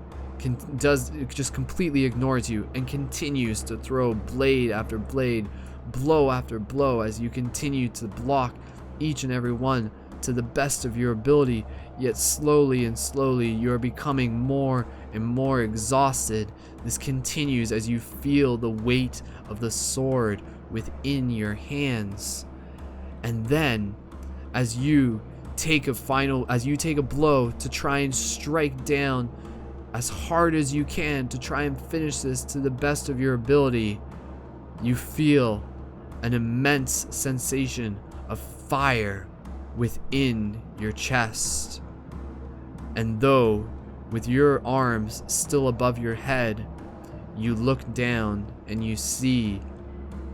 S1: ignores you and continues to throw blade after blade, blow after blow, as you continue to block each and every one to the best of your ability. Yet slowly you are becoming more and more exhausted. This continues as you feel the weight of the sword within your hands. And then as you take a blow to try and strike down as hard as you can to try and finish this to the best of your ability, you feel an immense sensation of fire within your chest. And though, with your arms still above your head, you look down and you see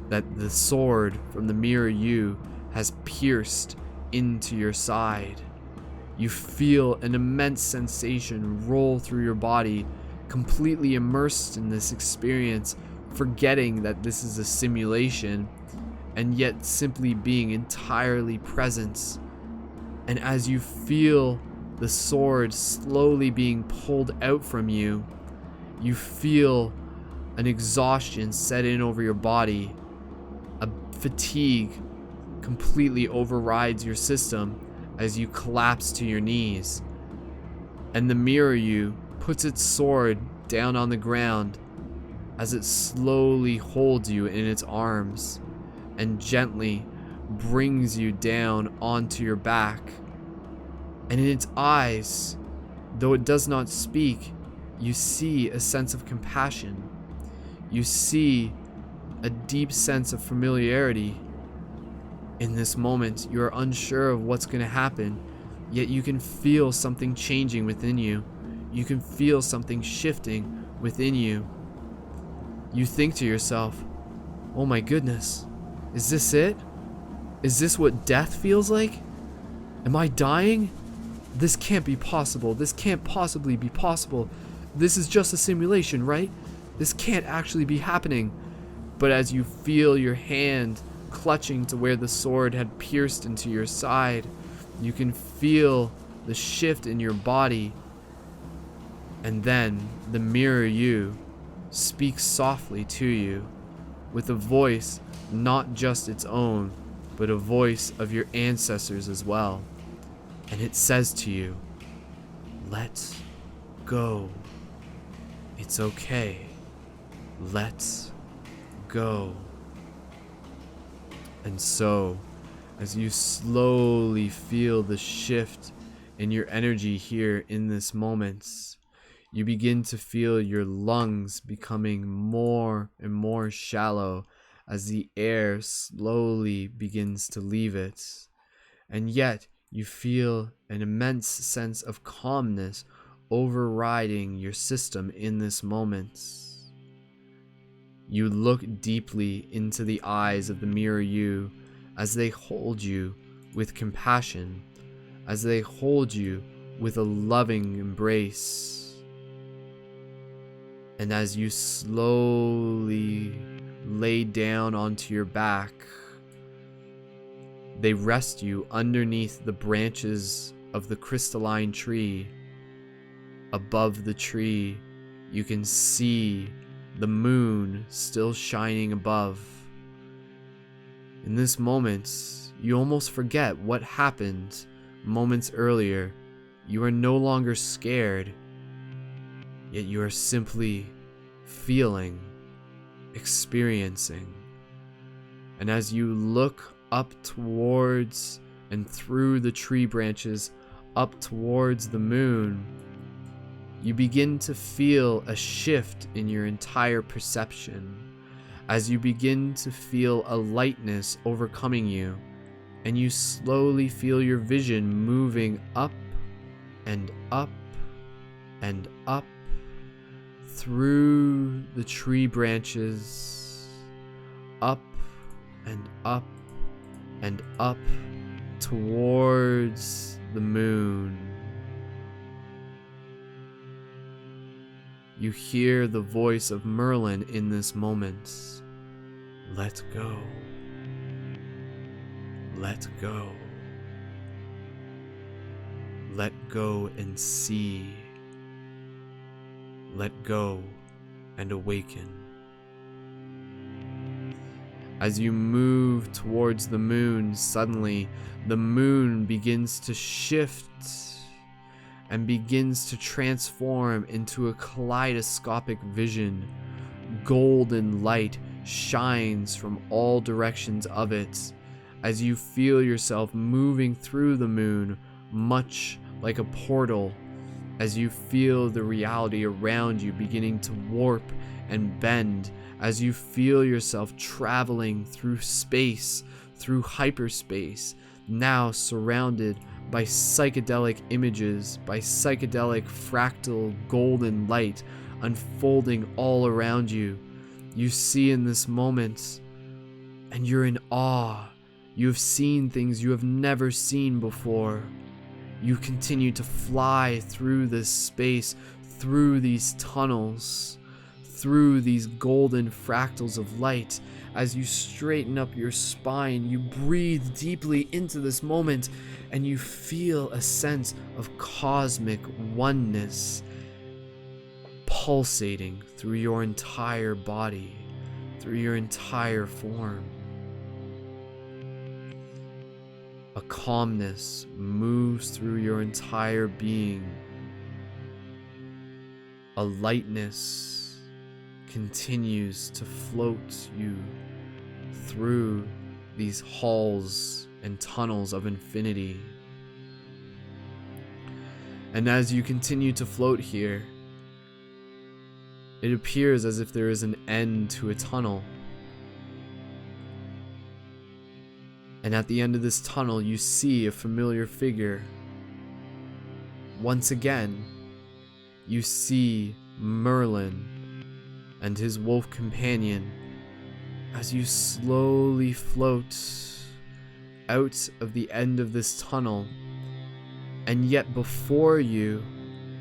S1: that the sword from the mirror you has pierced into your side. You feel an immense sensation roll through your body, completely immersed in this experience, forgetting that this is a simulation, and yet simply being entirely present. And as you feel the sword slowly being pulled out from you, you feel an exhaustion set in over your body. A fatigue completely overrides your system as you collapse to your knees. And the mirror you puts its sword down on the ground as it slowly holds you in its arms and gently brings you down onto your back. And in its eyes, though it does not speak, you see a sense of compassion. You see a deep sense of familiarity. In this moment, you are unsure of what's going to happen, yet you can feel something changing within you. You can feel something shifting within you. You think to yourself, oh my goodness, is this it? Is this what death feels like? Am I dying? This can't be possible. This can't possibly be possible. This is just a simulation, right? This can't actually be happening. But as you feel your hand clutching to where the sword had pierced into your side, you can feel the shift in your body. And then the mirror you speaks softly to you with a voice not just its own, but a voice of your ancestors as well. And it says to you, let go. It's okay. Let go. And so, as you slowly feel the shift in your energy here in this moment, you begin to feel your lungs becoming more and more shallow as the air slowly begins to leave it. And yet, you feel an immense sense of calmness overriding your system in this moment. You look deeply into the eyes of the mirror you as they hold you with compassion, as they hold you with a loving embrace. And as you slowly lay down onto your back, they rest you underneath the branches of the crystalline tree. Above the tree, you can see the moon still shining above. In this moment, you almost forget what happened moments earlier. You are no longer scared, yet you are simply feeling, experiencing. And as you look up towards and through the tree branches, up towards the moon, you begin to feel a shift in your entire perception as you begin to feel a lightness overcoming you, and you slowly feel your vision moving up and up and up through the tree branches, up and up and up towards the moon. You hear the voice of Merlin in this moment. Let go. Let go. Let go and see. Let go and awaken. As you move towards the moon, suddenly the moon begins to shift and begins to transform into a kaleidoscopic vision. Golden light shines from all directions of it as you feel yourself moving through the moon, much like a portal, as you feel the reality around you beginning to warp and bend, as you feel yourself traveling through space, through hyperspace, now surrounded by psychedelic images, by psychedelic fractal golden light unfolding all around you. You see in this moment, and you're in awe. You have seen things you have never seen before. You continue to fly through this space, through these tunnels, through these golden fractals of light. As you straighten up your spine, you breathe deeply into this moment, and you feel a sense of cosmic oneness pulsating through your entire body, through your entire form. A calmness moves through your entire being. A lightness continues to float you through these halls and tunnels of infinity. And as you continue to float here, it appears as if there is an end to a tunnel. And at the end of this tunnel, you see a familiar figure. Once again, you see Merlin and his wolf companion as you slowly float out of the end of this tunnel. And yet before you,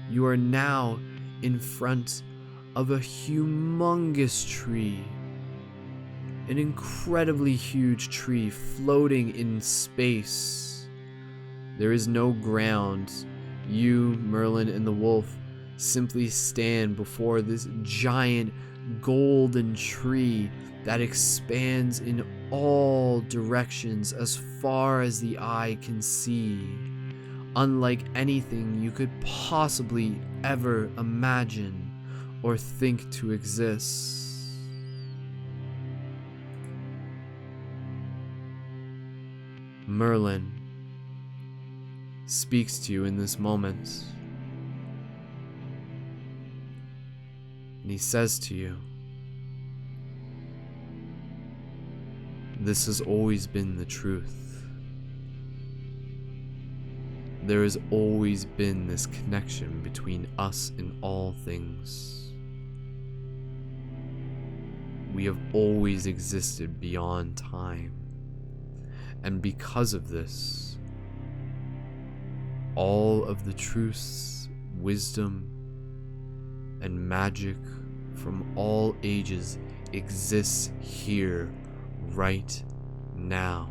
S1: you are now in front of a humongous tree. An incredibly huge tree floating in space. There is no ground. You, Merlin, and the wolf simply stand before this giant golden tree that expands in all directions as far as the eye can see, unlike anything you could possibly ever imagine or think to exist. Merlin speaks to you in this moment, and he says to you, "This has always been the truth. There has always been this connection between us and all things. We have always existed beyond time. And because of this, all of the truths, wisdom, and magic from all ages exists here, right now.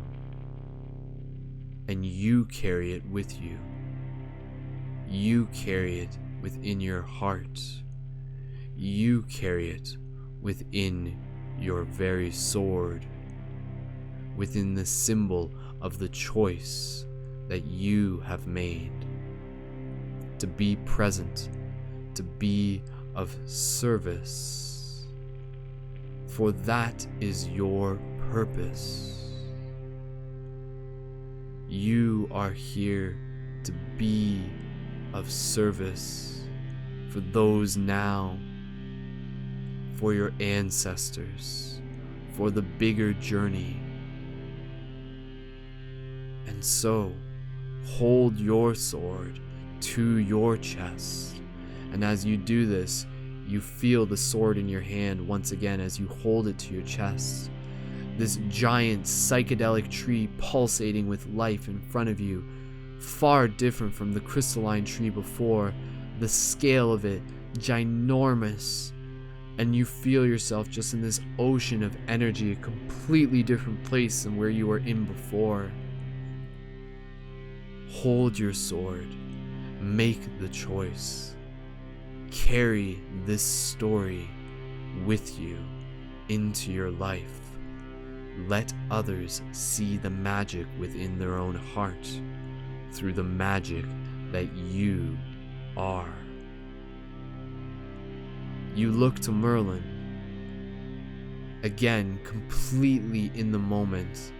S1: And you carry it with you. You carry it within your heart. You carry it within your very sword, within the symbol of the choice that you have made. To be present, to be of service. For that is your purpose. You are here to be of service for those now, for your ancestors, for the bigger journey. And so, hold your sword to your chest, and as you do this, you feel the sword in your hand once again as you hold it to your chest. This giant psychedelic tree pulsating with life in front of you, far different from the crystalline tree before, the scale of it ginormous, and you feel yourself just in this ocean of energy, a completely different place than where you were in before. Hold your sword, make the choice, carry this story with you into your life. Let others see the magic within their own heart through the magic that you are. You look to Merlin, again completely in the moment,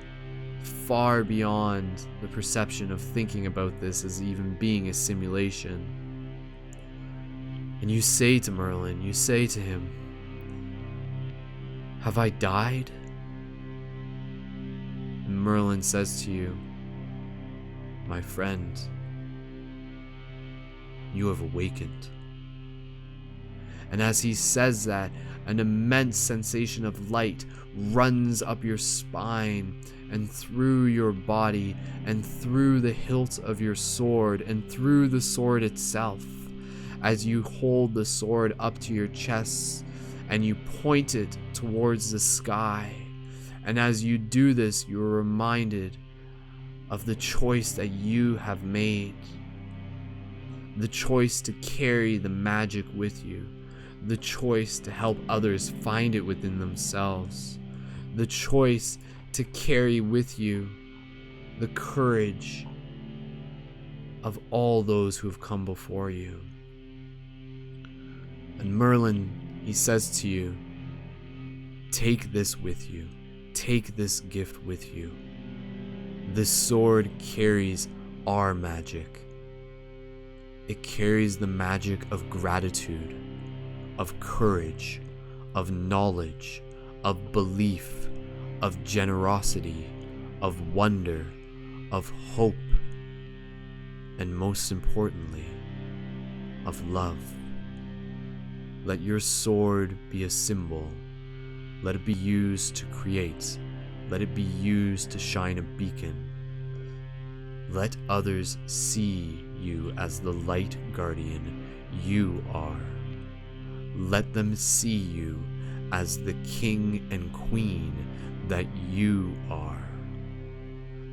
S1: far beyond the perception of thinking about this as even being a simulation. And you say to Merlin, you say to him, "Have I died?" And Merlin says to you, My friend, you have awakened. And as he says that, an immense sensation of light runs up your spine and through your body and through the hilt of your sword and through the sword itself, as you hold the sword up to your chest and you point it towards the sky. And as you do this, you are reminded of the choice that you have made, the choice to carry the magic with you, the choice to help others find it within themselves, the choice to carry with you the courage of all those who have come before you. And Merlin, he says to you, take this with you. Take this gift with you. This sword carries our magic. It carries the magic of gratitude, of courage, of knowledge, of belief, of generosity, of wonder, of hope, and most importantly, of love. Let your sword be a symbol. Let it be used to create. Let it be used to shine a beacon. Let others see you as the light guardian you are. Let them see you as the king and queen that you are.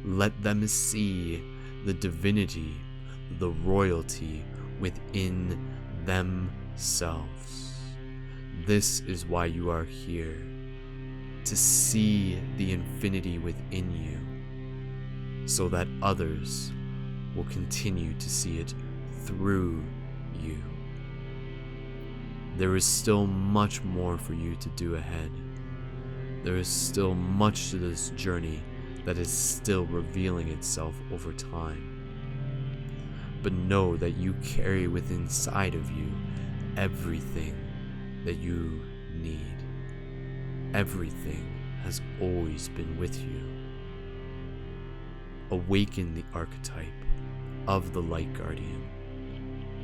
S1: Let them see the divinity, the royalty within themselves. This is why you are here, to see the infinity within you, so that others will continue to see it through you. There is still much more for you to do ahead. There is still much to this journey that is still revealing itself over time. But know that you carry within inside of you everything that you need. Everything has always been with you. Awaken the archetype of the light guardian,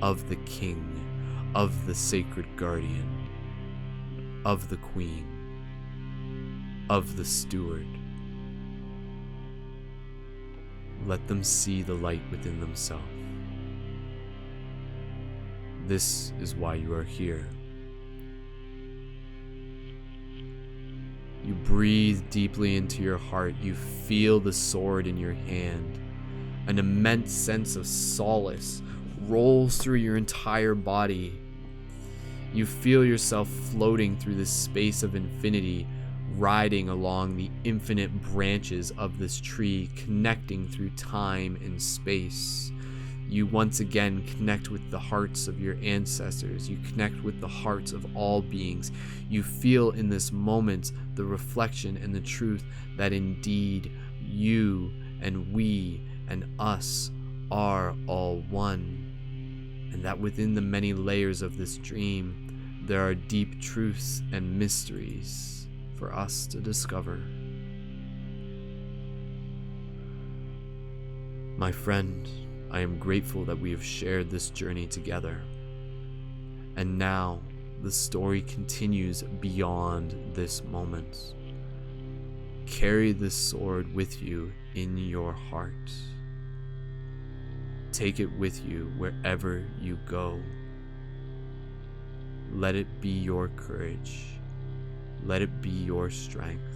S1: of the king, of the sacred guardian, of the queen, of the steward. Let them see the light within themselves. This is why you are here. You breathe deeply into your heart. You feel the sword in your hand. An immense sense of solace rolls through your entire body. You feel yourself floating through this space of infinity, riding along the infinite branches of this tree, connecting through time and space. You once again connect with the hearts of your ancestors. You connect with the hearts of all beings. You feel in this moment the reflection and the truth that indeed you and we and us are all one, and that within the many layers of this dream there are deep truths and mysteries for us to discover. My friend, I am grateful that we have shared this journey together. And now the story continues beyond this moment. Carry this sword with you in your heart. Take it with you wherever you go. Let it be your courage. Let it be your strength.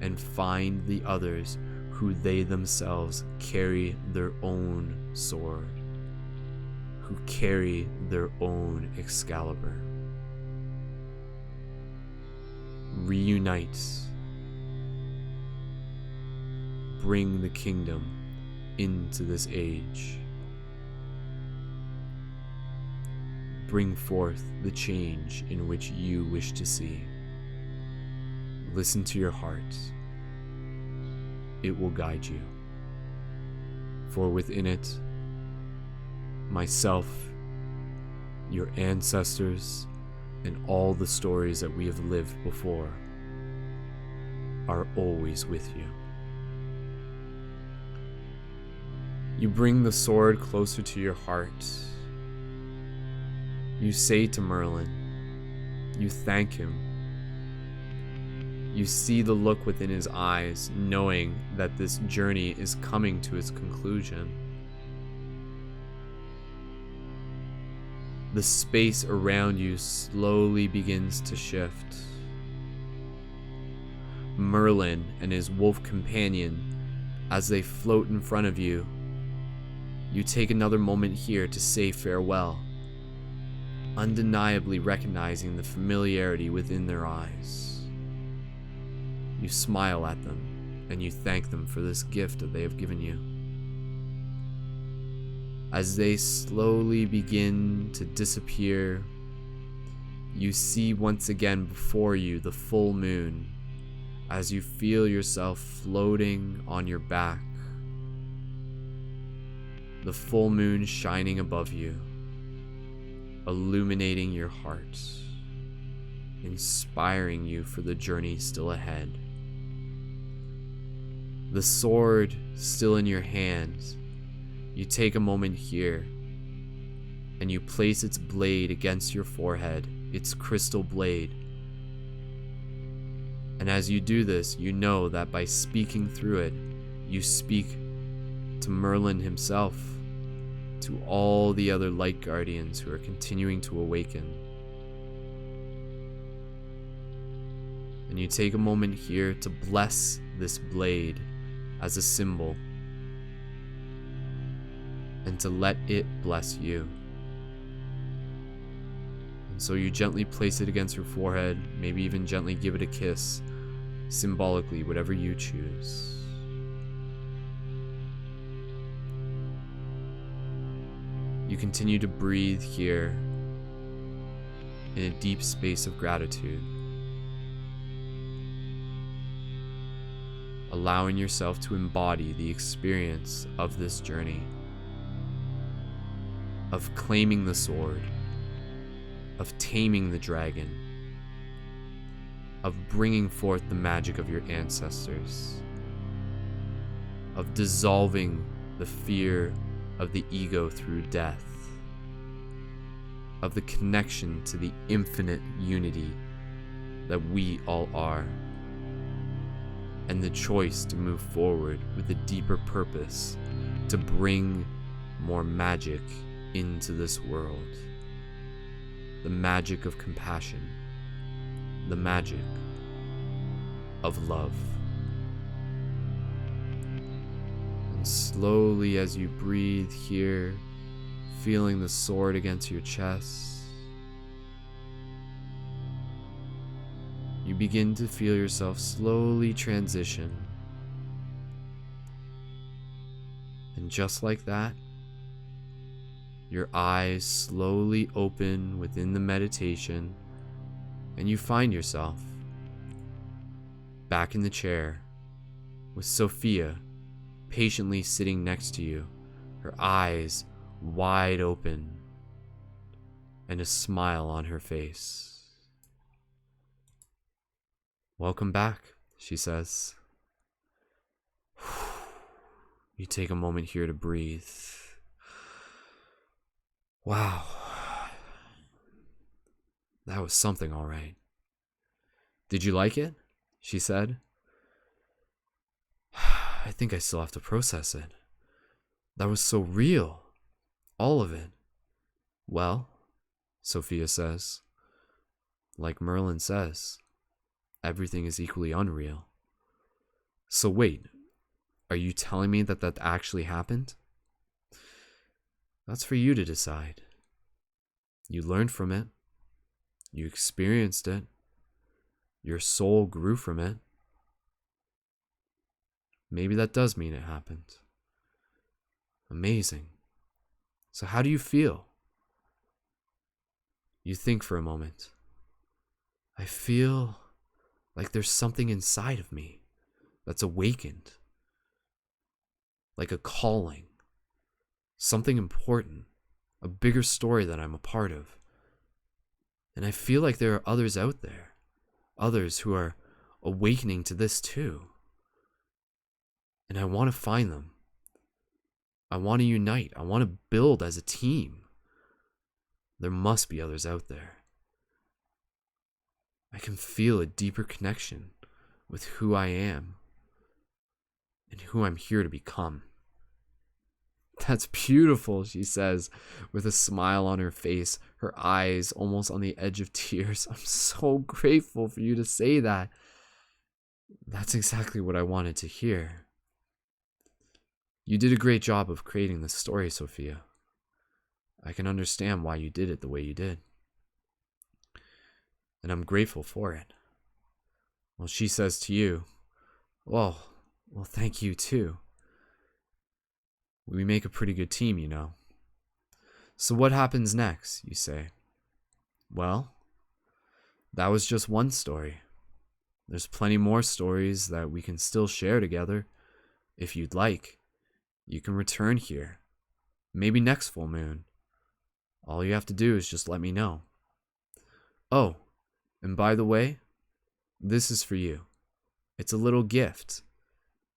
S1: And find the others who they themselves carry their own sword, who carry their own Excalibur. Reunite. Bring the kingdom into this age. Bring forth the change in which you wish to see. Listen to your heart. It will guide you. For within it, myself, your ancestors, and all the stories that we have lived before are always with you. You bring the sword closer to your heart. You say to Merlin, you thank him. You see the look within his eyes, knowing that this journey is coming to its conclusion. The space around you slowly begins to shift. Merlin and his wolf companion, as they float in front of you, you take another moment here to say farewell, undeniably recognizing the familiarity within their eyes. You smile at them, and you thank them for this gift that they have given you. As they slowly begin to disappear, you see once again before you the full moon, as you feel yourself floating on your back. The full moon shining above you, illuminating your heart, inspiring you for the journey still ahead. The sword still in your hands, you take a moment here, and you place its blade against your forehead, its crystal blade. And as you do this, you know that by speaking through it, you speak to Merlin himself, to all the other light guardians who are continuing to awaken. And you take a moment here to bless this blade as a symbol, and to let it bless you. And so you gently place it against your forehead, maybe even gently give it a kiss, symbolically, whatever you choose. You continue to breathe here in a deep space of gratitude, allowing yourself to embody the experience of this journey, of claiming the sword, of taming the dragon, of bringing forth the magic of your ancestors, of dissolving the fear of the ego through death, of the connection to the infinite unity that we all are, and the choice to move forward with a deeper purpose to bring more magic into this world. The magic of compassion, the magic of love. And slowly as you breathe here, feeling the sword against your chest, you begin to feel yourself slowly transition. And just like that, your eyes slowly open within the meditation, and you find yourself back in the chair with Sophia patiently sitting next to you, her eyes wide open and a smile on her face. "Welcome back," she says. You take a moment here to breathe. Wow. That was something, all right. "Did you like it?" she said. "I think I still have to process it. That was so real. All of it." "Well," Sophia says, "like Merlin says, everything is equally unreal. So wait, are you telling me that that actually happened?" "That's for you to decide. You learned from it. You experienced it. Your soul grew from it. Maybe that does mean it happened. Amazing. So how do you feel?" You think for a moment. "I feel like there's something inside of me that's awakened. Like a calling. Something important. A bigger story that I'm a part of. And I feel like there are others out there. Others who are awakening to this too. And I want to find them. I want to unite. I want to build as a team. There must be others out there. I can feel a deeper connection with who I am and who I'm here to become. That's beautiful, she says, with a smile on her face, her eyes almost on the edge of tears. I'm so grateful for you to say that. That's exactly what I wanted to hear. You did a great job of creating this story, Sophia. I can understand why you did it the way you did. And I'm grateful for it. Well, she says to you, well, thank you too. We make a pretty good team, you know. So what happens next, you say? Well, that was just one story. There's plenty more stories that we can still share together. If you'd like, you can return here. Maybe next full moon. All you have to do is just let me know. Oh, and by the way, this is for you. It's a little gift.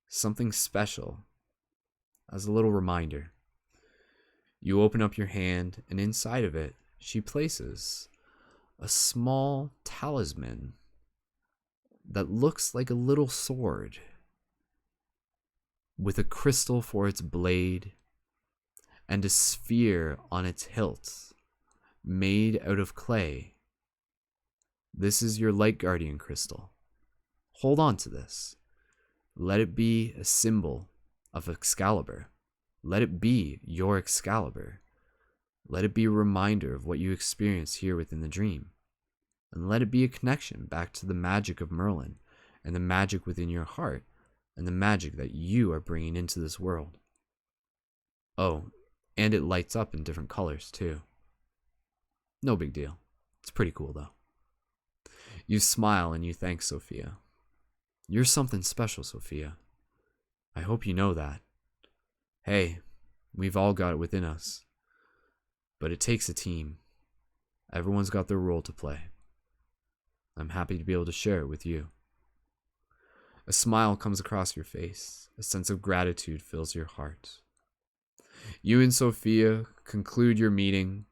S1: Something special. As a little reminder. You open up your hand, and inside of it, she places a small talisman that looks like a little sword with a crystal for its blade and a sphere on its hilt made out of clay. This is your Light Guardian crystal. Hold on to this. Let it be a symbol of Excalibur. Let it be your Excalibur. Let it be a reminder of what you experienced here within the dream. And let it be a connection back to the magic of Merlin and the magic within your heart and the magic that you are bringing into this world. Oh, and it lights up in different colors too. No big deal. It's pretty cool though. You smile and you thank Sophia. You're something special, Sophia. I hope you know that. Hey, we've all got it within us. But it takes a team. Everyone's got their role to play. I'm happy to be able to share it with you. A smile comes across your face. A sense of gratitude fills your heart. You and Sophia conclude your meeting,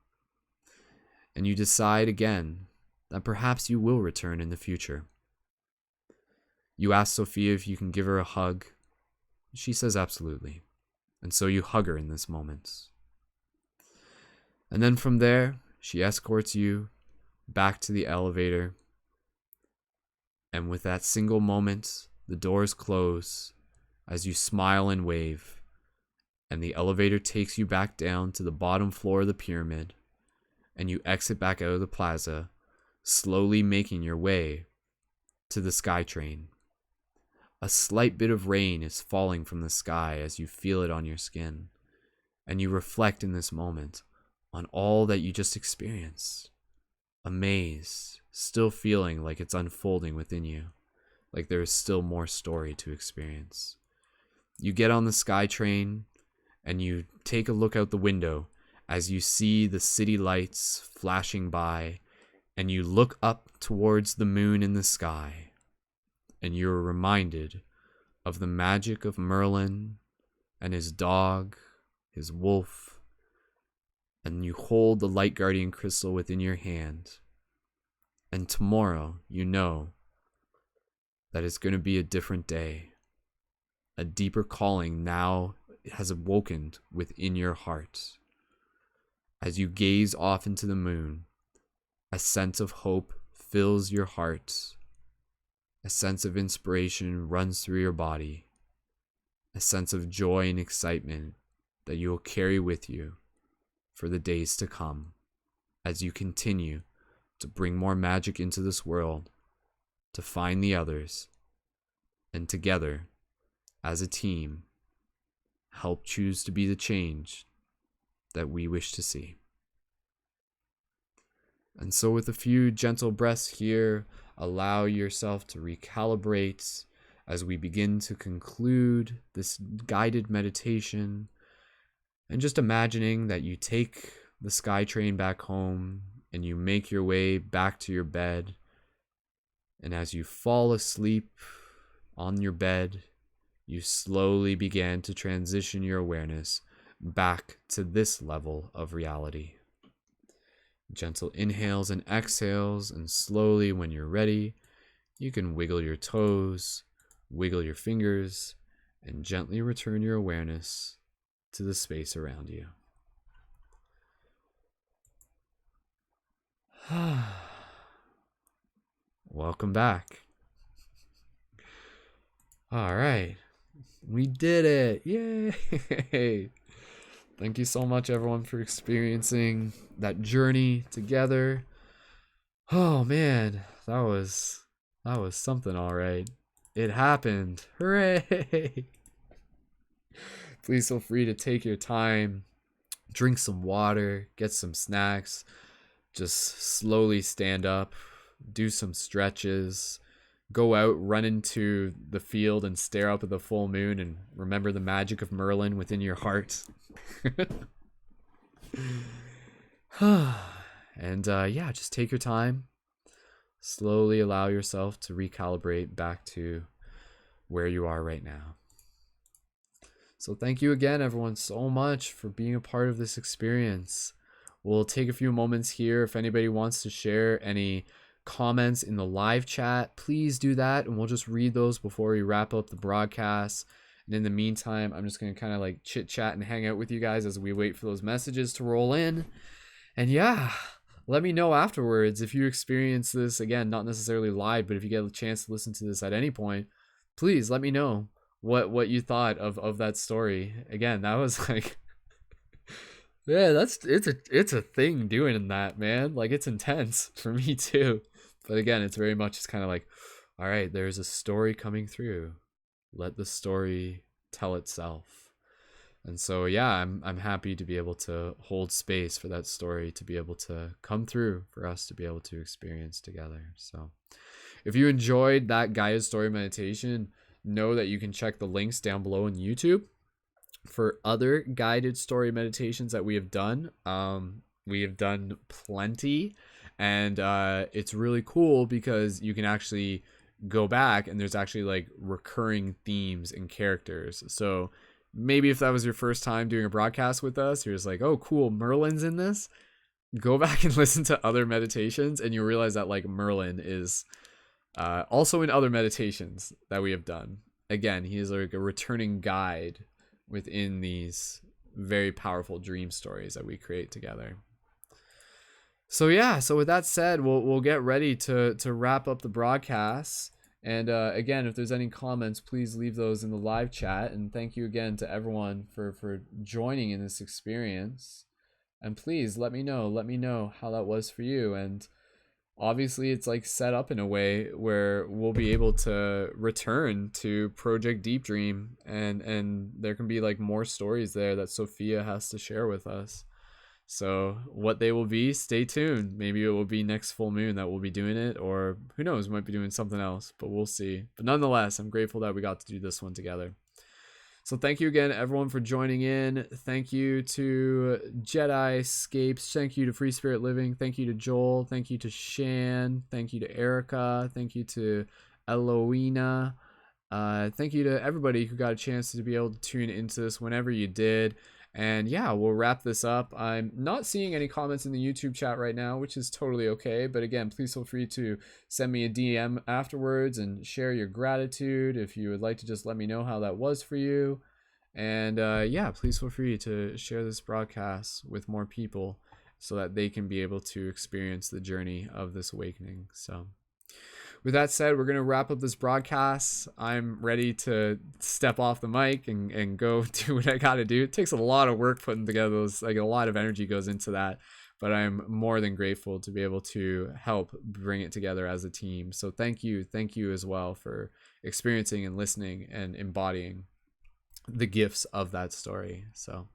S1: and you decide again that perhaps you will return in the future. You ask Sophia if you can give her a hug. She says absolutely. And so you hug her in this moment. And then from there, she escorts you back to the elevator. And with that single moment, the doors close as you smile and wave. And the elevator takes you back down to the bottom floor of the pyramid. And you exit back out of the plaza, slowly making your way to the SkyTrain. A slight bit of rain is falling from the sky as you feel it on your skin, and you reflect in this moment on all that you just experienced. Amazed, still feeling like it's unfolding within you, like there is still more story to experience. You get on the SkyTrain, and you take a look out the window as you see the city lights flashing by, and you look up towards the moon in the sky. And you're reminded of the magic of Merlin and his dog, his wolf, and you hold the Light Guardian crystal within your hand. And tomorrow, you know that it's going to be a different day. A deeper calling now has awoken within your heart. As you gaze off into the moon, a sense of hope fills your heart. A sense of inspiration runs through your body. A sense of joy and excitement that you will carry with you for the days to come as you continue to bring more magic into this world, to find the others, and together, as a team, help choose to be the change that we wish to see. And so with a few gentle breaths here, allow yourself to recalibrate as we begin to conclude this guided meditation. And just imagining that you take the SkyTrain back home and you make your way back to your bed. And as you fall asleep on your bed, you slowly begin to transition your awareness back to this level of reality. Gentle inhales and exhales, and slowly, when you're ready, you can wiggle your toes, wiggle your fingers, and gently return your awareness to the space around you. Welcome back. All right. We did it. Yay. Thank you so much, everyone, for experiencing that journey together. Oh, man. That was something, all right. It happened. Hooray. Please feel free to take your time, drink some water, get some snacks, just slowly stand up, do some stretches, go out, run into the field and stare up at the full moon and remember the magic of Merlin within your heart. And yeah, just take your time. Slowly allow yourself to recalibrate back to where you are right now. So thank you again, everyone, so much for being a part of this experience. We'll take a few moments here. If anybody wants to share any comments in the live chat, please do that, and we'll just read those before we wrap up the broadcast. And in the meantime, I'm just going to kind of like chit chat and hang out with you guys as we wait for those messages to roll in. And yeah, let me know afterwards if you experience this, again, not necessarily live, but if you get a chance to listen to this at any point, please let me know what you thought of that story. Again, that was like, yeah, it's a thing doing that, man. Like, it's intense for me too. But again, it's very much just kind of like, all right, there's a story coming through. Let the story tell itself. And so, yeah, I'm happy to be able to hold space for that story to be able to come through for us to be able to experience together. So if you enjoyed that guided story meditation, know that you can check the links down below on YouTube for other guided story meditations that we have done. We have done plenty, and it's really cool because you can actually go back and there's actually like recurring themes and characters. So maybe if that was your first time doing a broadcast with us, you're just like, oh cool, Merlin's in this. Go back and listen to other meditations and you'll realize that like Merlin is also in other meditations that we have done. Again, he is like a returning guide within these very powerful dream stories that we create together. So yeah, so with that said, we'll get ready to wrap up the broadcast. And again, if there's any comments, please leave those in the live chat. And thank you again to everyone for joining in this experience. And please let me know how that was for you. And obviously it's like set up in a way where we'll be able to return to Project Deep Dream, and there can be like more stories there that Sophia has to share with us. So what they will be, stay tuned. Maybe it will be next full moon that we'll be doing it, or who knows, we might be doing something else, but we'll see. But nonetheless, I'm grateful that we got to do this one together. So thank you again, everyone, for joining in. Thank you to Jedi Scapes. Thank you to Free Spirit Living. Thank you to Joel. Thank you to Shan. Thank you to Erica. Thank you to Eloina. Thank you to everybody who got a chance to be able to tune into this whenever you did. And yeah, we'll wrap this up. I'm not seeing any comments in the YouTube chat right now, which is totally okay. But again, please feel free to send me a DM afterwards and share your gratitude if you would like to just let me know how that was for you. And yeah, please feel free to share this broadcast with more people so that they can be able to experience the journey of this awakening. So with that said, we're going to wrap up this broadcast. I'm ready to step off the mic and go do what I got to do. It takes a lot of work putting together those, like a lot of energy goes into that, but I'm more than grateful to be able to help bring it together as a team. So thank you as well for experiencing and listening and embodying the gifts of that story. So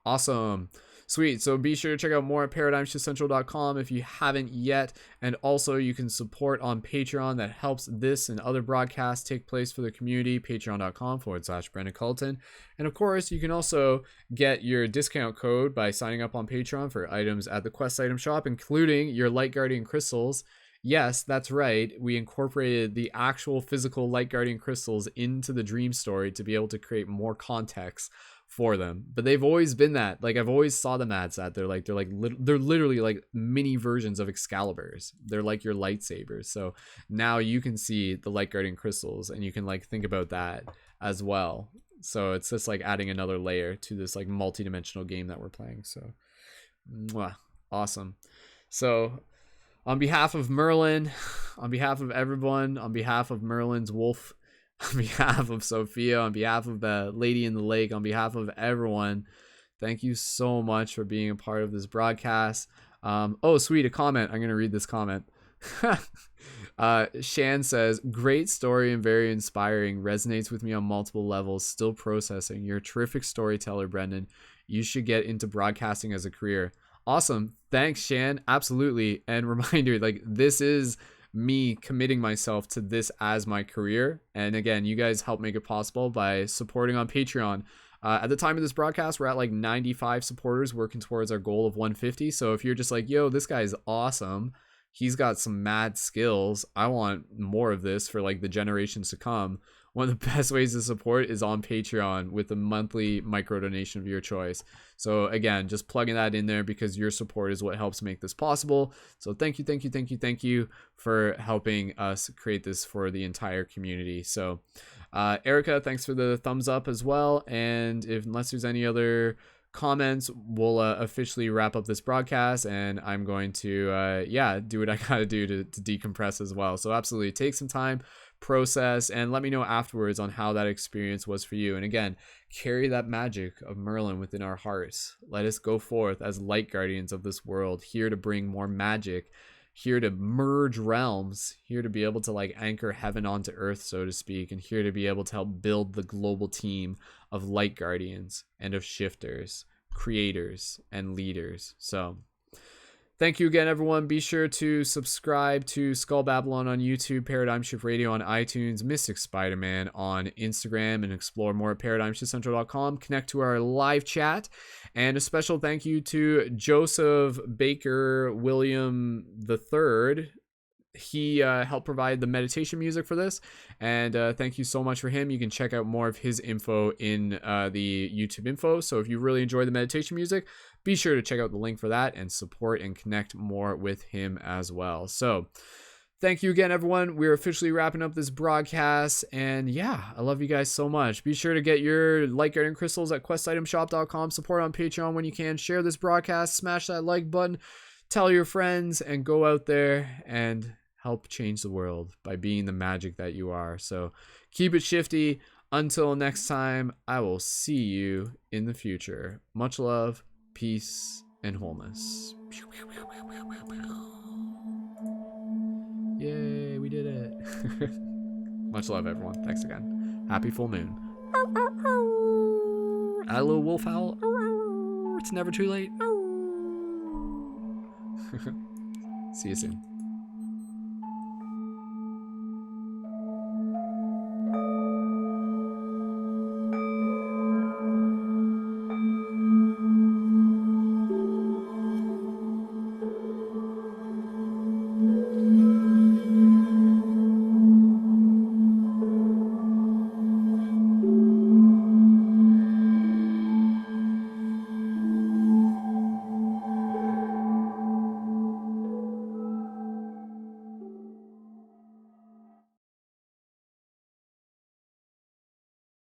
S1: awesome. Sweet. So be sure to check out more at paradigmshiftcentral.com if you haven't yet. And also you can support on Patreon. That helps this and other broadcasts take place for the community. Patreon.com/Brendan Culton. And of course, you can also get your discount code by signing up on Patreon for items at the Quest item shop, including your Light Guardian crystals. Yes, that's right. We incorporated the actual physical Light Guardian crystals into the dream story to be able to create more context for them, but they've always been that. Like I've always saw them ads that they're literally like mini versions of Excaliburs. They're like your lightsabers. So now you can see the light guardian crystals, and you can like think about that as well. So it's just like adding another layer to this like multi-dimensional game that we're playing. So mwah, awesome. So on behalf of Merlin, on behalf of everyone, on behalf of Merlin's wolf, on behalf of Sophia, on behalf of the lady in the lake, on behalf of everyone, thank you so much for being a part of this broadcast. Oh, sweet, a comment. I'm going to read this comment. Shan says, great story and very inspiring. Resonates with me on multiple levels. Still processing. You're a terrific storyteller, Brendan. You should get into broadcasting as a career. Awesome. Thanks, Shan. Absolutely. And reminder, like, this is me committing myself to this as my career. And again, you guys help make it possible by supporting on Patreon. At the time of this broadcast, we're at like 95 supporters, working towards our goal of 150. So if you're just like, yo, this guy's awesome, he's got some mad skills, I want more of this for like the generations to come, one of the best ways to support is on Patreon with a monthly micro donation of your choice. So again, just plugging that in there because your support is what helps make this possible. So thank you for helping us create this for the entire community. So Erica, thanks for the thumbs up as well. And unless there's any other comments, we'll officially wrap up this broadcast, and I'm going to do what I gotta do to decompress as well. So absolutely take some time, process, and let me know afterwards on how that experience was for you. And again, carry that magic of Merlin within our hearts. Let us go forth as light guardians of this world, here to bring more magic, here to merge realms, here to be able to like anchor heaven onto earth, so to speak, and here to be able to help build the global team of light guardians and of shifters, creators, and leaders. So thank you again, everyone. Be sure to subscribe to Skull Babylon on YouTube, Paradigm Shift Radio on iTunes, Mystic Spider-Man on Instagram, and explore more at ParadigmShiftCentral.com. Connect to our live chat. And a special thank you to Joseph Baker William III. He helped provide the meditation music for this, and thank you so much for him. You can check out more of his info in the YouTube info. So if you really enjoy the meditation music, be sure to check out the link for that and support and connect more with him as well. So thank you again, everyone. We're officially wrapping up this broadcast, and yeah, I love you guys so much. Be sure to get your light guardian crystals at questitemshop.com. Support on Patreon when you can. Share this broadcast, smash that like button, tell your friends, and go out there and help change the world by being the magic that you are. So keep it shifty. Until next time, I will see you in the future. Much love, peace, and wholeness. Yay, we did it. Much love, everyone. Thanks again. Happy full moon. Add a little wolf howl. It's never too late. See you soon.